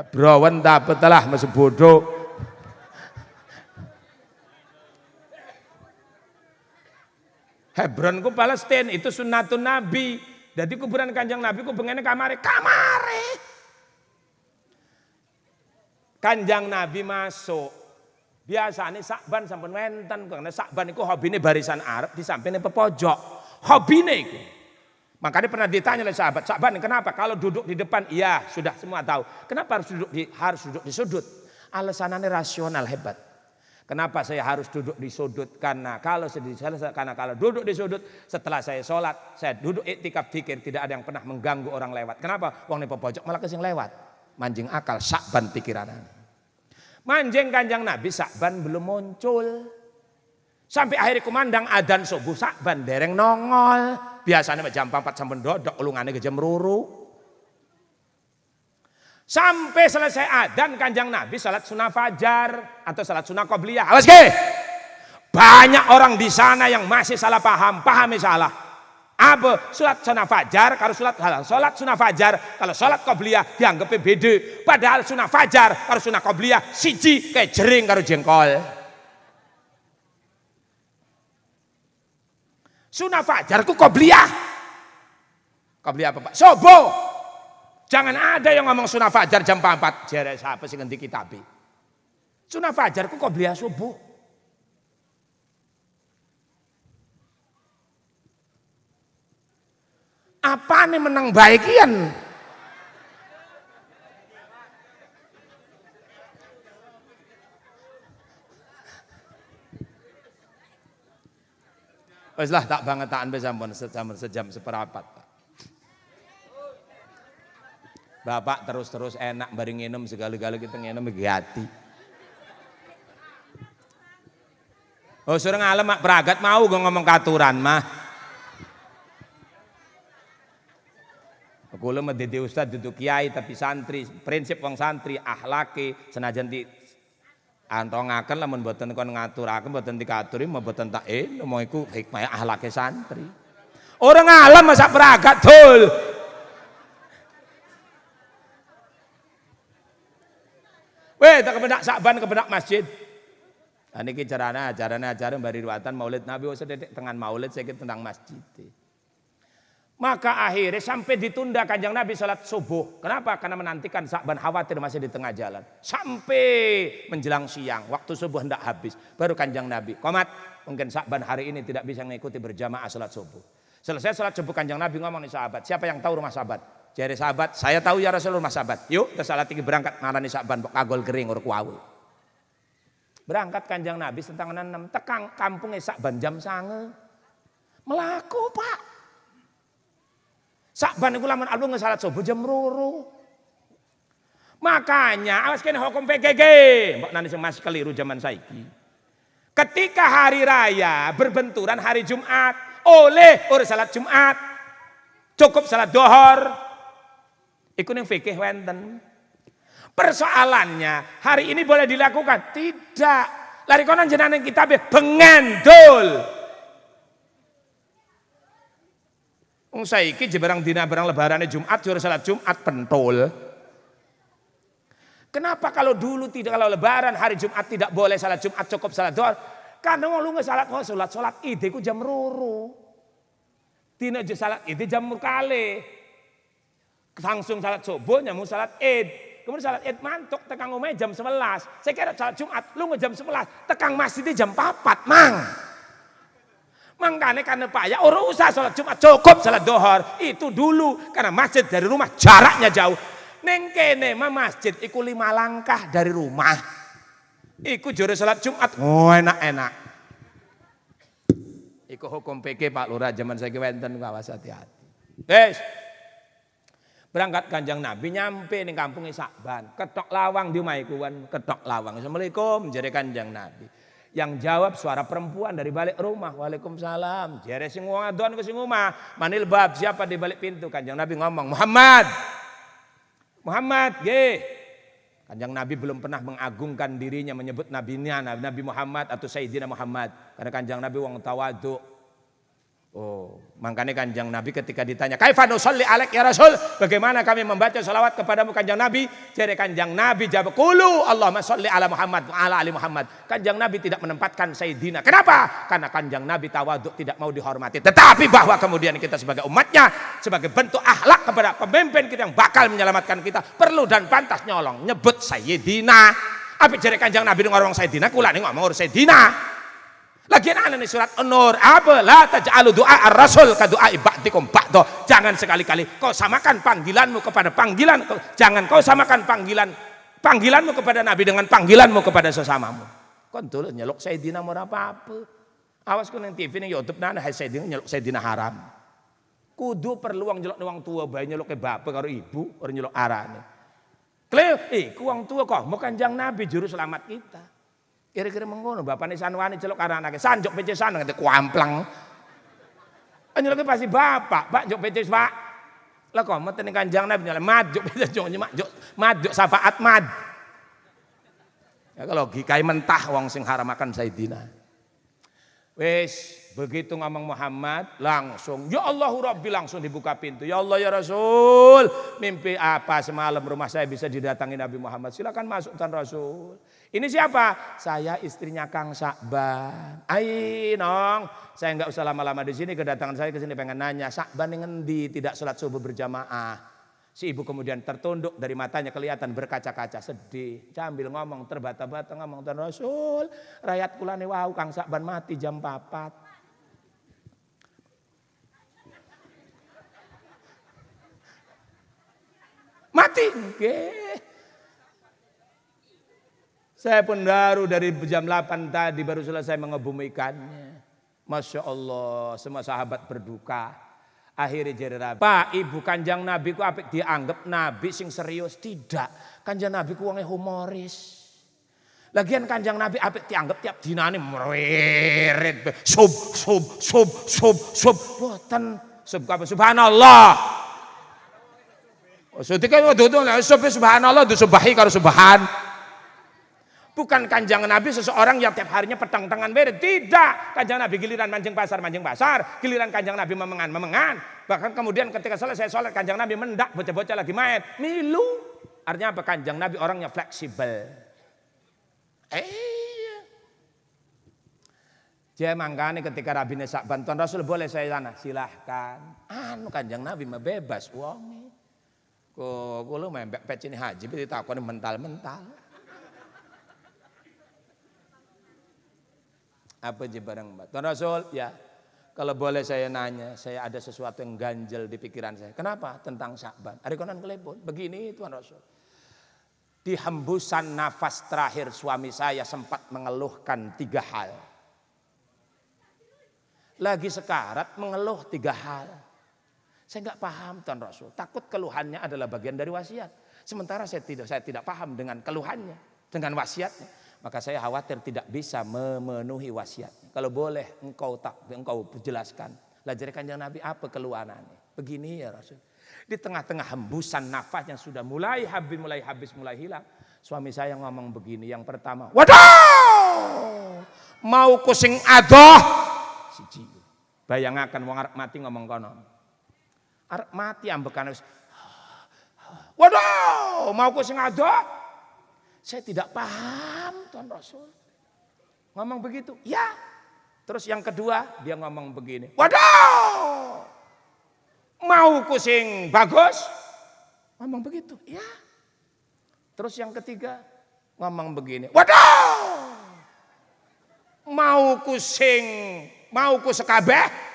S2: Brawan tak betelah masih bodoh. Hebron ku Palestina itu sunnatun Nabi. Jadi kuburan Kanjeng Nabi ku bengene kamare. Kanjeng Nabi masuk. Biasanya Sa'ban sampun wenten karena Sa'ban iku hobine barisan Arab di samping pepojok. Hobine iku. Makanya pernah ditanya oleh sahabat, Sa'ban kenapa? Kalau duduk di depan, iya sudah semua tahu. Kenapa harus duduk di sudut? Alasannya rasional hebat. Kenapa saya harus duduk di sudut? Karena kalau duduk di sudut, setelah saya sholat, saya duduk iktikaf dzikir, tidak ada yang pernah mengganggu orang lewat. Kenapa? Wong nipo pojok malah kesing lewat. Manjing akal, Sa'ban pikiran. Manjing Kanjeng Nabi, Sa'ban belum muncul. Sampai akhirnya kumandang adzan subuh, Sa'ban dereng nongol. Biasanya jam 4 sampun dodok ulungane ke jam ruru. Sampai selesai adzan Kanjeng Nabi salat sunah fajar atau salat sunah qobliyah. Awas ke? Banyak orang di sana yang masih salah paham, pahami salah. Apa? Salat sunah fajar karo salat sunah fajar, kalau salat qobliyah dianggap beda. Padahal sunah fajar karo sunah qobliyah siji kayak jering karo jengkol. Sunah fajar ku qobliyah. Qobliyah apa, Pak? Subuh. Jangan ada yang ngomong sunah fajar jam 4. Jere siapa sih ngendi kitabe? Sunah fajar ku qobliyah subuh. Apa nih menang baikian? Wes lah tak bangetaan wis sampun sejam seperapat, Pak. Bapak terus enak bareng nginum segala-gala kita nginum iki hati. Oh, suruh ngalem mak peragat mau gue ngomong katuran mah. Kula mah dadi ustaz duduk kiai tapi santri, prinsip wong santri akhlake senajan di antongaken lamun mboten kon ngaturaken mboten dikaturi mboten tak mau iku hikmah akhlake santri. Orang alam masa peragat dul. Weh tak kebenak Saban kebenak masjid. Niki carane acara bari ruatan Maulid Nabi wis dedek tengan Maulid saya tentang masjid. Maka akhirnya sampai ditunda kanjeng Nabi salat subuh. Kenapa? Karena menantikan Sa'ban khawatir masih di tengah jalan. Sampai menjelang siang, waktu subuh hendak habis. Baru kanjeng Nabi, komat, mungkin Sa'ban hari ini tidak bisa mengikuti berjamaah salat subuh. Selesai salat subuh kanjeng Nabi ngomong nih sahabat, siapa yang tahu rumah sahabat? Jadi sahabat, saya tahu ya Rasulullah rumah sahabat. Yuk, kita salat tinggi berangkat ngarani Sa'ban, kagol kering uruk wawu. Berangkat kanjeng Nabi tentang 6 tekang kampungnya Sa'ban jam 9. Melaku Pak. Sa'ban iku lamun alung salat subuh jam 2. Makanya awas kene hukum PGG, mbok nani sing masih keliru zaman saiki. Ketika hari raya berbenturan hari Jumat, oleh ora salat Jumat. Cukup salat dohor. Iku ning fikih wenten. Persoalannya hari ini boleh dilakukan? Tidak. Lari konon jenengan kitab bengendul. Wong saiki jebarang dina barang lebarane Jumat jur salat Jumat pentul. Kenapa kalau dulu tidak kalau lebaran hari Jumat tidak boleh salat Jumat cukup salat dohor? Karena wong lu salat Id ku jam 2. Dina je salat Id jam kali. Langsung salat subuh nyambung salat Id. Kemudian salat Id mantuk tekang omahe jam 11. Saya kira salat Jumat lu jam 11, tekang masjid jam 4, Mang. Makanya karena Pak ya orang usah sholat Jumat cukup sholat dohor itu dulu karena masjid dari rumah jaraknya jauh. Neng kene mah masjid iku 5 langkah dari rumah. Iku jure sholat Jumat enak-enak. Iku hukum PK Pak Lurah zaman saya wenten awas hati-hati. Berangkat kanjeng Nabi nyampe ning kampungnya Sa'ban. Ketok lawang di omahku kan ketok lawang. Assalamualaikum jere kanjeng Nabi. Yang jawab suara perempuan dari balik rumah. Waalaikumsalam. Jere sing wong adon ke sing omah. Manil bab siapa di balik pintu? Kanjeng Nabi ngomong, Muhammad, ge. Kanjeng Nabi belum pernah mengagungkan dirinya menyebut nabinya Nabi Muhammad atau Sayyidina Muhammad. Karena kanjeng Nabi wong tawadhu. Oh, makanya kanjeng Nabi ketika ditanya, "Kaifa nusolli alaik ya Rasul?" Bagaimana kami membaca salawat kepadamu kanjeng Nabi? Jadi kanjeng Nabi jawab, "Qulu Allahumma sholli ala Muhammad wa ala ali Muhammad." Kanjeng Nabi tidak menempatkan Sayyidina. Kenapa? Karena kanjeng Nabi tawadhu tidak mau dihormati. Tetapi bahwa kemudian kita sebagai umatnya, sebagai bentuk akhlak kepada pemimpin kita yang bakal menyelamatkan kita, perlu dan pantas nyolong nyebut Sayyidina. Apa jadi kanjeng Nabi ngomong Sayyidina, kula ning ngomong Sayyidina. Lagian ana nih surat An-Nur, apa la taj'alu du'a ar-rasul ka du'a ba'dikum ba'do. Jangan sekali-kali kau samakan panggilanmu kepada panggilan, jangan kau samakan panggilanmu kepada Nabi dengan panggilanmu kepada sesamamu. Kon tuh nyeluk Sayyidina ora apa-apa. Awas ku ning TV ning YouTube nana Sayyidina nyeluk Sayyidina haram. Kudu perlu wong nyeluk wong tua bae nyeluke bapak karo ibu, ora nyeluk arane. Kleo, iku wong tua kok mau kanjeng Nabi juru selamat kita. Kira-kira mengono bapakne sanwani celuk karo anake sanjok pecesan nganti kuamplang. Nyeluk pasti bapak, Pak njok peces Pak. Lah kok meten ning kanjeng Nabi nyeluk majuk peces majuk syafaat mad. Ya kalau gikai mentah wong sing haramakan Sayyidina. Wis Begitu ngomong Muhammad, langsung ya Allahu Rabbi, langsung dibuka pintu. Ya Allah ya Rasul, mimpi apa semalam rumah saya bisa didatangi Nabi Muhammad? Silakan masuk Tuan Rasul. Ini siapa? Saya istrinya Kang Sakban. Ai nong, saya nggak usah lama-lama di sini. Kedatangan saya ke sini pengen nanya, Sakban yang ngendi tidak sholat subuh berjamaah? Si ibu kemudian tertunduk, dari matanya kelihatan berkaca-kaca, sedih. Sambil ngomong terbata-bata ngomong, Tuan Rasul, rakyat kulane wau Kang Sakban mati jam 4. Mati. Okay. Saya pun baru dari jam 8 tadi baru selesai mengebumikannya. Masya Allah, semua sahabat berduka. Akhirnya jadi Rabi, Pak, ibu kanjang Nabi ku apik dianggap Nabi sing serius? Tidak, kanjang Nabi ku wonge humoris. Lagian kanjang Nabi apik dianggap tiap dinane mereret. Sub. Boten sub apa? Subhanallah. Setika itu subhanallah disubahi karo subhan. Bukan kanjang Nabi seseorang yang tiap harinya petang tangan beret. Tidak. Kanjang Nabi giliran mancing pasar. Giliran kanjang Nabi memengan. Bahkan kemudian ketika selesai sholat kanjang Nabi mendak, bocah-bocah lagi main. Milu. Artinya apa? Kanjang Nabi orangnya fleksibel. Dia mangkane ketika Rabi Nesak bantuan Rasul boleh saya sana. Silahkan. Kanjang Nabi mah bebas wong. Kok lu membek peci ini haji ditakoni mental-mental. Apa aja barang Tuan Rasul, ya kalau boleh saya nanya, saya ada sesuatu yang ganjel di pikiran saya. Kenapa? Tentang Syakban. Ari konon kelepon. Begini Tuan Rasul. Di hembusan nafas terakhir suami saya sempat mengeluhkan 3 hal. Lagi sekarat mengeluh 3 hal. Saya nggak paham Tuan Rasul. Takut keluhannya adalah bagian dari wasiat. Sementara saya tidak paham dengan keluhannya, dengan wasiatnya. Maka saya khawatir tidak bisa memenuhi wasiatnya. Kalau boleh engkau jelaskan. Lajari kanjeng Nabi apa keluhannya. Begini ya Rasul. Di tengah-tengah hembusan nafas yang sudah mulai habis, mulai hilang. Suami saya ngomong begini. Yang pertama, waduh, mau kusing adoh. Siji. Bayangakan wong arep mati ngomong kono. Arep mati ambekan wis. Waduh, mau ku sing adoh? Saya tidak paham Tuan Rasul. Ngomong begitu. Ya. Terus yang kedua dia ngomong begini. Waduh. Mau ku sing bagus? Ngomong begitu. Ya. Terus yang ketiga ngomong begini. Waduh. Mau ku sekabeh?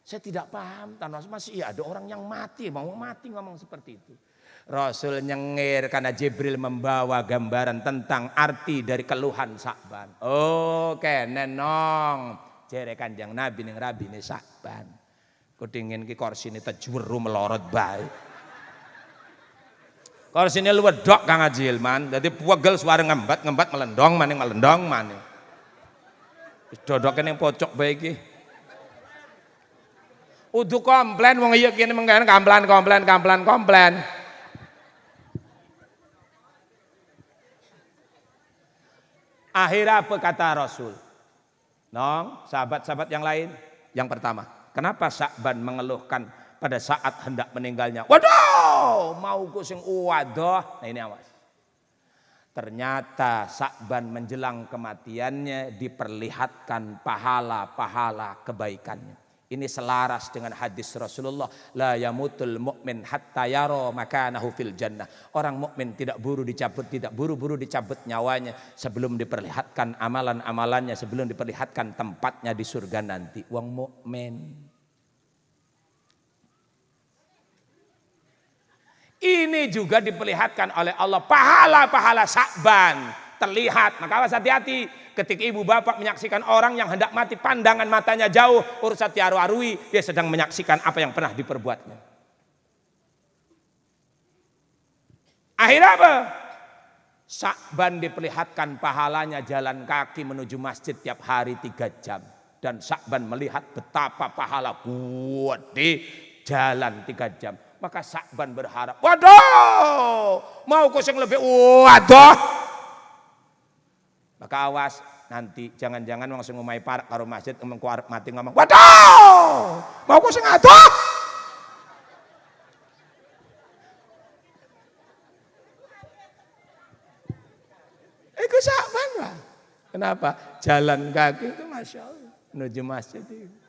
S2: Saya tidak paham, masih ada orang yang mati, mau mati ngomong seperti itu. Rasul nyengir karena Jibril membawa gambaran tentang arti dari keluhan Syakban. Oke, nenong, jere kanjang Nabi ning Rabi nih Syakban. Kudingin ki kursi ini terjuru melorot baik. Kursi ini lu wedok Kang Haji Hilman, jadi pegel suara ngembat melendong maning. Dodoknya yang pocok baik ki. Udah komplain wong iya kene mengkan komplain. Akhirnya apa kata Rasul? Nong, sahabat-sahabat yang lain. Yang pertama, kenapa Syakban mengeluhkan pada saat hendak meninggalnya? Waduh, mau ku sing waduh. Nah ini awas. Ternyata Syakban menjelang kematiannya diperlihatkan pahala-pahala kebaikannya. Ini selaras dengan hadis Rasulullah, la yamutul mu'min hatta yaro makanahu fil jannah. Orang mukmin tidak buru-buru dicabut nyawanya sebelum diperlihatkan amalan-amalannya, sebelum diperlihatkan tempatnya di surga nanti. Wong mukmin. Ini juga diperlihatkan oleh Allah pahala-pahala Syakban terlihat. Maka awas hati-hati. Ketika ibu bapak menyaksikan orang yang hendak mati, pandangan matanya jauh, urusan tiaru-arui, dia sedang menyaksikan apa yang pernah diperbuatnya. Akhirnya apa? Syakban diperlihatkan pahalanya jalan kaki menuju masjid tiap hari 3 jam. Dan Syakban melihat betapa pahala kuat di jalan 3 jam. Maka Syakban berharap, waduh, mau kusing lebih waduh. Maka awas, nanti jangan-jangan langsung ngomai parak karo masjid ngomong ku arep mati ngomong, "Waduh, mau ku sing adoh." Iku Sya'ban, Pak. Kenapa? Jalan kaki itu Masya Allah menuju masjid itu.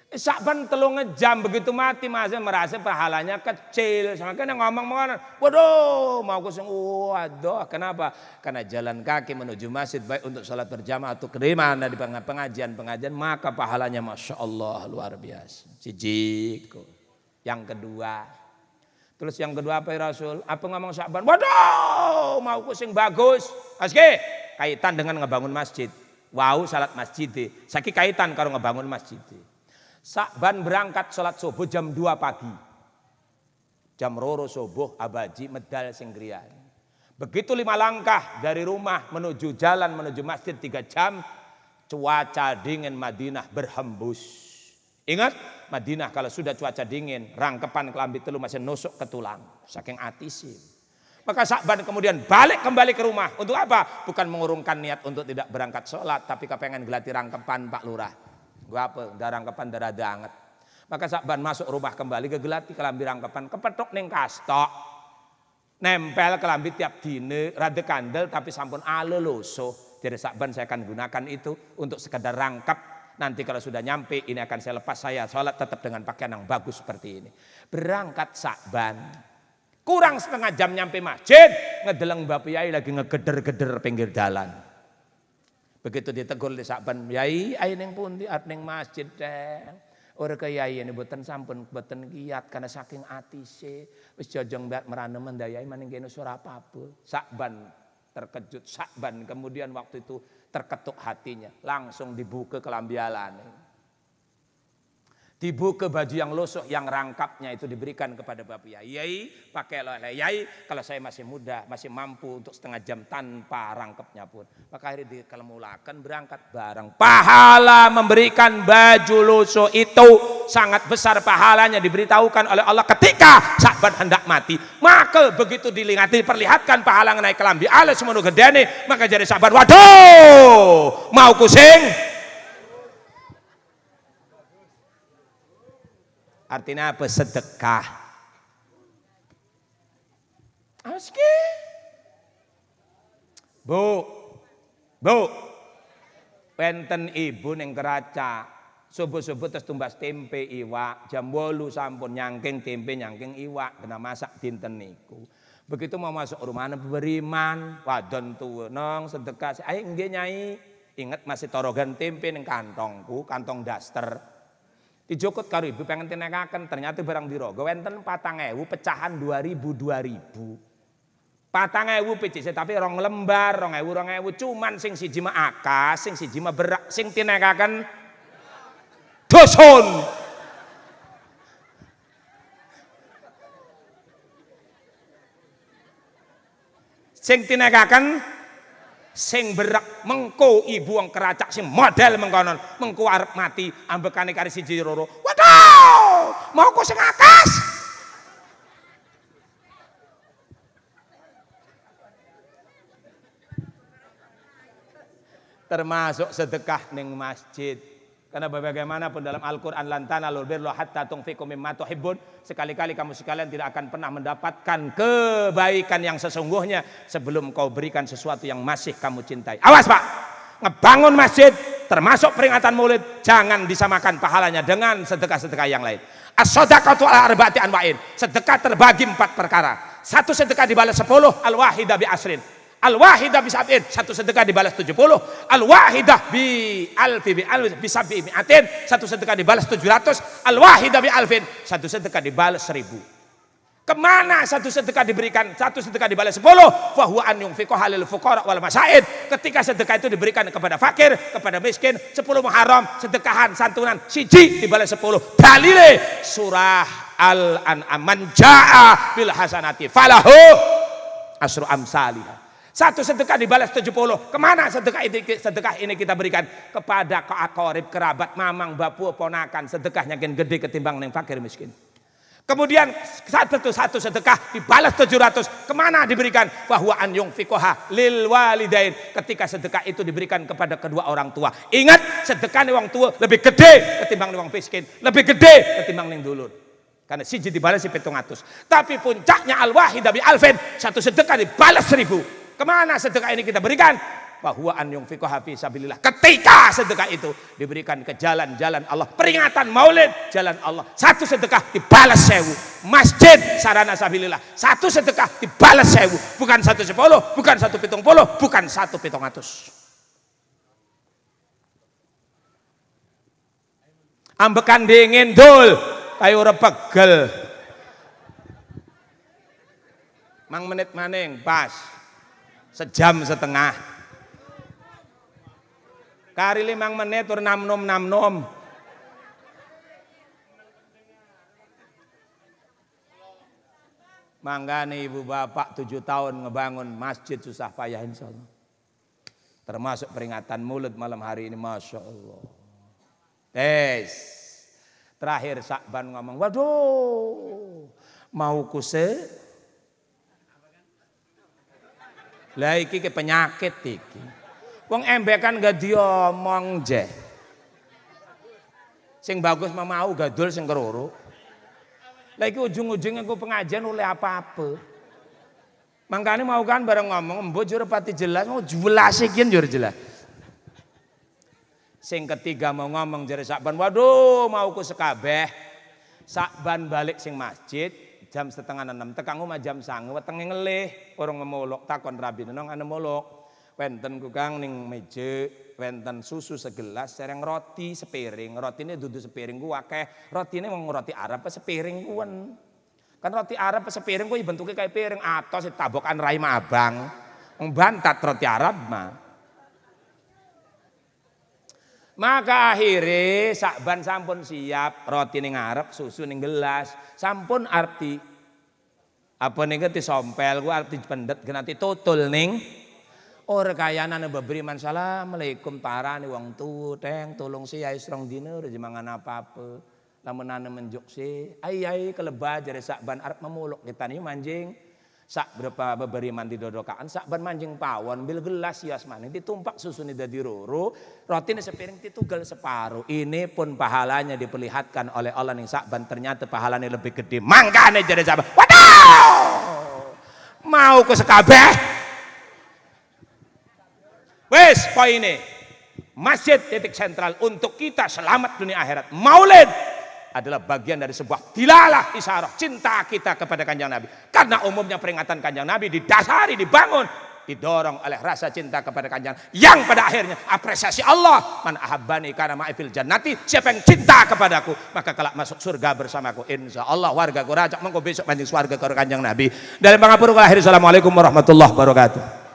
S2: Sya'ban 3 jam begitu mati masih merasa pahalanya kecil. Makanya ngomong-ngomong, waduh mau kusung waduh. Kenapa? Karena jalan kaki menuju masjid baik untuk sholat berjamaah atau kemana di pengajian-pengajian maka pahalanya Masya Allah luar biasa. Cijiku. Yang kedua. Terus yang kedua apa ya Rasul? Apa ngomong Sya'ban? Waduh mau kusing bagus. Aski kaitan dengan ngebangun masjid. Wow salat masjid. Saki kaitan karo ngebangun masjid. Sya'ban berangkat sholat subuh jam 2 pagi. Jam roro subuh abaji medal sing griya. Begitu 5 langkah dari rumah menuju jalan menuju masjid 3 jam. Cuaca dingin Madinah berhembus. Ingat Madinah kalau sudah cuaca dingin rangkepan kelambi telu masih nusuk ke tulang. Saking atisnya. Maka Sya'ban kemudian balik kembali ke rumah. Untuk apa? Bukan mengurungkan niat untuk tidak berangkat sholat. Tapi kepengen gelati rangkepan Pak Lurah. Gua apa? Rangkepan darah anget. Maka Sya'ban masuk rumah kembali kegelati kelambi rangkepan. Kepetok ning kastok. Nempel kelambi tiap dine. Rada kandel tapi sampun aloso. Jadi Sya'ban saya akan gunakan itu untuk sekedar rangkap. Nanti kalau sudah nyampe ini akan saya lepas saya sholat tetap dengan pakaian yang bagus seperti ini. Berangkat Sya'ban. Kurang setengah jam nyampe masjid. Ngedeleng Bapak Yai lagi ngegeder-geder pinggir jalan. Begitu ditegur di Sya'ban, "Yai, ayo ning pundi? Arep ning masjid, Deng." Ora ke Yai ini boten sampun boten kiat karena saking atise. Wis jojong mbak merana mendayai maning kene ora apa-apa. Sya'ban terkejut, Sya'ban kemudian waktu itu terketuk hatinya, langsung dibuka kelambi alane. Dibuka baju yang lusuh yang rangkapnya itu diberikan kepada Bapak Yai. "Yai, pakai oleh Yai, kalau saya masih muda, masih mampu untuk setengah jam tanpa rangkapnya pun." Maka akhirnya dikelemulakan berangkat bareng. Pahala memberikan baju lusuh itu sangat besar pahalanya diberitahukan oleh Allah ketika Sya'ban hendak mati. Maka begitu diperlihatkan pahala naik kelambi ala semono gedene, maka jadi Sya'ban, "Waduh, mau kusing." Artinya apa? Sedekah. Aski. Bu. Wenten ibu ning Keraca. Subuh-subuh terus tumbas tempe iwak. Jam 8 sampun nyangking tempe nyangking iwak. Kena masak dinten niku. Begitu mau masuk rumah beriman. Wadon tuwa nong sedekah. Ayo nggih Nyai. Ingat masih torogan tempe ning kantongku. Kantong daster. Dijokot karo ibu pengen tinekaken ternyata barang dirogo wenten 4.000 pecahan 2.000 4.000 PCC tapi 2 lembar 2.000 cuman sing siji mah akas sing siji mah berak sing tinekaken dosun. Sing tinekaken sing berak mengko ibu wong Keracak sing model mengkonon mengko arep mati ambekane kari siji loro. Waduh, mau ku sing akas. Termasuk sedekah ning masjid. Karena bagaimanapun dalam Al-Quran lan tanalul birra hatta tunfiqu mimma tuhibbun. Sekali-kali kamu sekalian tidak akan pernah mendapatkan kebaikan yang sesungguhnya sebelum kau berikan sesuatu yang masih kamu cintai. Awas Pak, ngebangun masjid termasuk peringatan maulid jangan disamakan pahalanya dengan sedekah-sedekah yang lain. As-shadaqatu ala arba'ati anwa'in. Sedekah terbagi 4 perkara. Satu sedekah dibalas 10, al-wahidah bi asrin. Al-wahidah bi sab'in, satu sedekah dibalas 70. Al-wahidah bi alfi bi sab'i mi'atin, satu sedekah dibalas 700. Al-wahidah bi alfin, satu sedekah dibalas 1000. Kemana satu sedekah diberikan? Satu sedekah dibalas 10. Fa huwa an yunfiqu halil fuqara wal masaid. Ketika sedekah itu diberikan kepada fakir, kepada miskin, 10 Muharram, sedekahan santunan siji dibalas 10. Dalile surah Al-An'am, man jaa bil hasanati falahu asru amsalihah. Satu sedekah dibalas 70. Kemana sedekah ini kita berikan? Kepada keakorib, kerabat, mamang, bapu, ponakan. Sedekahnya gede ketimbang yang fakir miskin. Kemudian satu sedekah dibalas 700. Kemana diberikan? Bahwa an yunfiqoha lil walidain. Ketika sedekah itu diberikan kepada kedua orang tua. Ingat, sedekah nih orang tua lebih gede ketimbang nih orang miskin, lebih gede ketimbang nih dulur. Karena siji dibalas 700. Tapi puncaknya al-wahida bi alfin, satu sedekah dibalas 1000. Kemana sedekah ini kita berikan? Bahwa an yunfiqoha fi sabilillah. Ketika sedekah itu diberikan ke jalan-jalan Allah, peringatan Maulid jalan Allah, satu sedekah dibalas 1000. Masjid sarana sabilillah, satu sedekah dibalas 1000. Bukan 110, bukan 170, bukan 1700. Ambekan dingin dul, ayo ora pegel. Mang menit maning pas. Sejam setengah. Kari 5 menit tur nam-nom. Manggane ibu bapak 7 tahun ngebangun masjid susah payah insyaallah. Termasuk peringatan Maulid malam hari ini, Masya Allah. Terakhir Sakban ngomong, waduh, mau kuse? Lah iki ke penyakit iki. Wong embekan gak diomong je. Sing bagus mau gadul sing keruru. Lagi ujung-ujungnya gue pengajian oleh apa-apa. Makanya mau kan bareng ngomong, mbok jure pati jelas, mau jelas ikin jure jelas. Sing ketiga mau ngomong jare Sakban, waduh mau ku sekabeh. Sakban balik sing masjid jam 5:30, tekan omah jam 09.00 wetenge ngelih, orang ngemolok takon rabi nang ana molok. Wenten kukang ning meja, wenten susu segelas, sereng roti sepiring. Rotine dudu sepiring ku akeh. Rotine wong roti Arab apa sepiring kuwen. Kan roti Arab apa sepiring ku bentuke kaya piring, atos ditabokan rai mah abang. Wong bantat roti Arab mah. Maka akhirnya Sakban sampun siap, roti ning ngarep, susu ning gelas. Sampun arti apa ning disompel ku arti pendet genati tutul ning ora kayana beberiman assalamualaikum tarane wong tuwa teng tolong si ae serong dina ora mangan apa-apa. Lamun ana menjuk si ai kelebah jare Sakban arep memuluk kita ni manjing. Sak berapa beberiman di dodokaan Sakban manjing pawon bil gelas hias maning ditumpak susune dadi roro, rotine sepiring ditugal separuh. Ini pun pahalanya diperlihatkan oleh Allah ning Sakban, ternyata pahalanya lebih gede. Mangkane jare Sakban, waduh! Mau ku sekabeh. Wes poine, masjid titik sentral untuk kita selamat dunia akhirat. Maulid adalah bagian dari sebuah dilalah isyarah cinta kita kepada Kanjeng Nabi. Karena umumnya peringatan Kanjeng Nabi didasari, dibangun, didorong oleh rasa cinta kepada Kanjeng yang pada akhirnya apresiasi Allah. Man ahabbani kana ma'ifil jannati, siapa yang cinta kepadaku maka kelak masuk surga bersamaku. Insyaallah warga Gorajak mengko besok manjing surga karo Kanjeng Nabi. Dalam pangapura kula akhir assalamualaikum warahmatullahi wabarakatuh.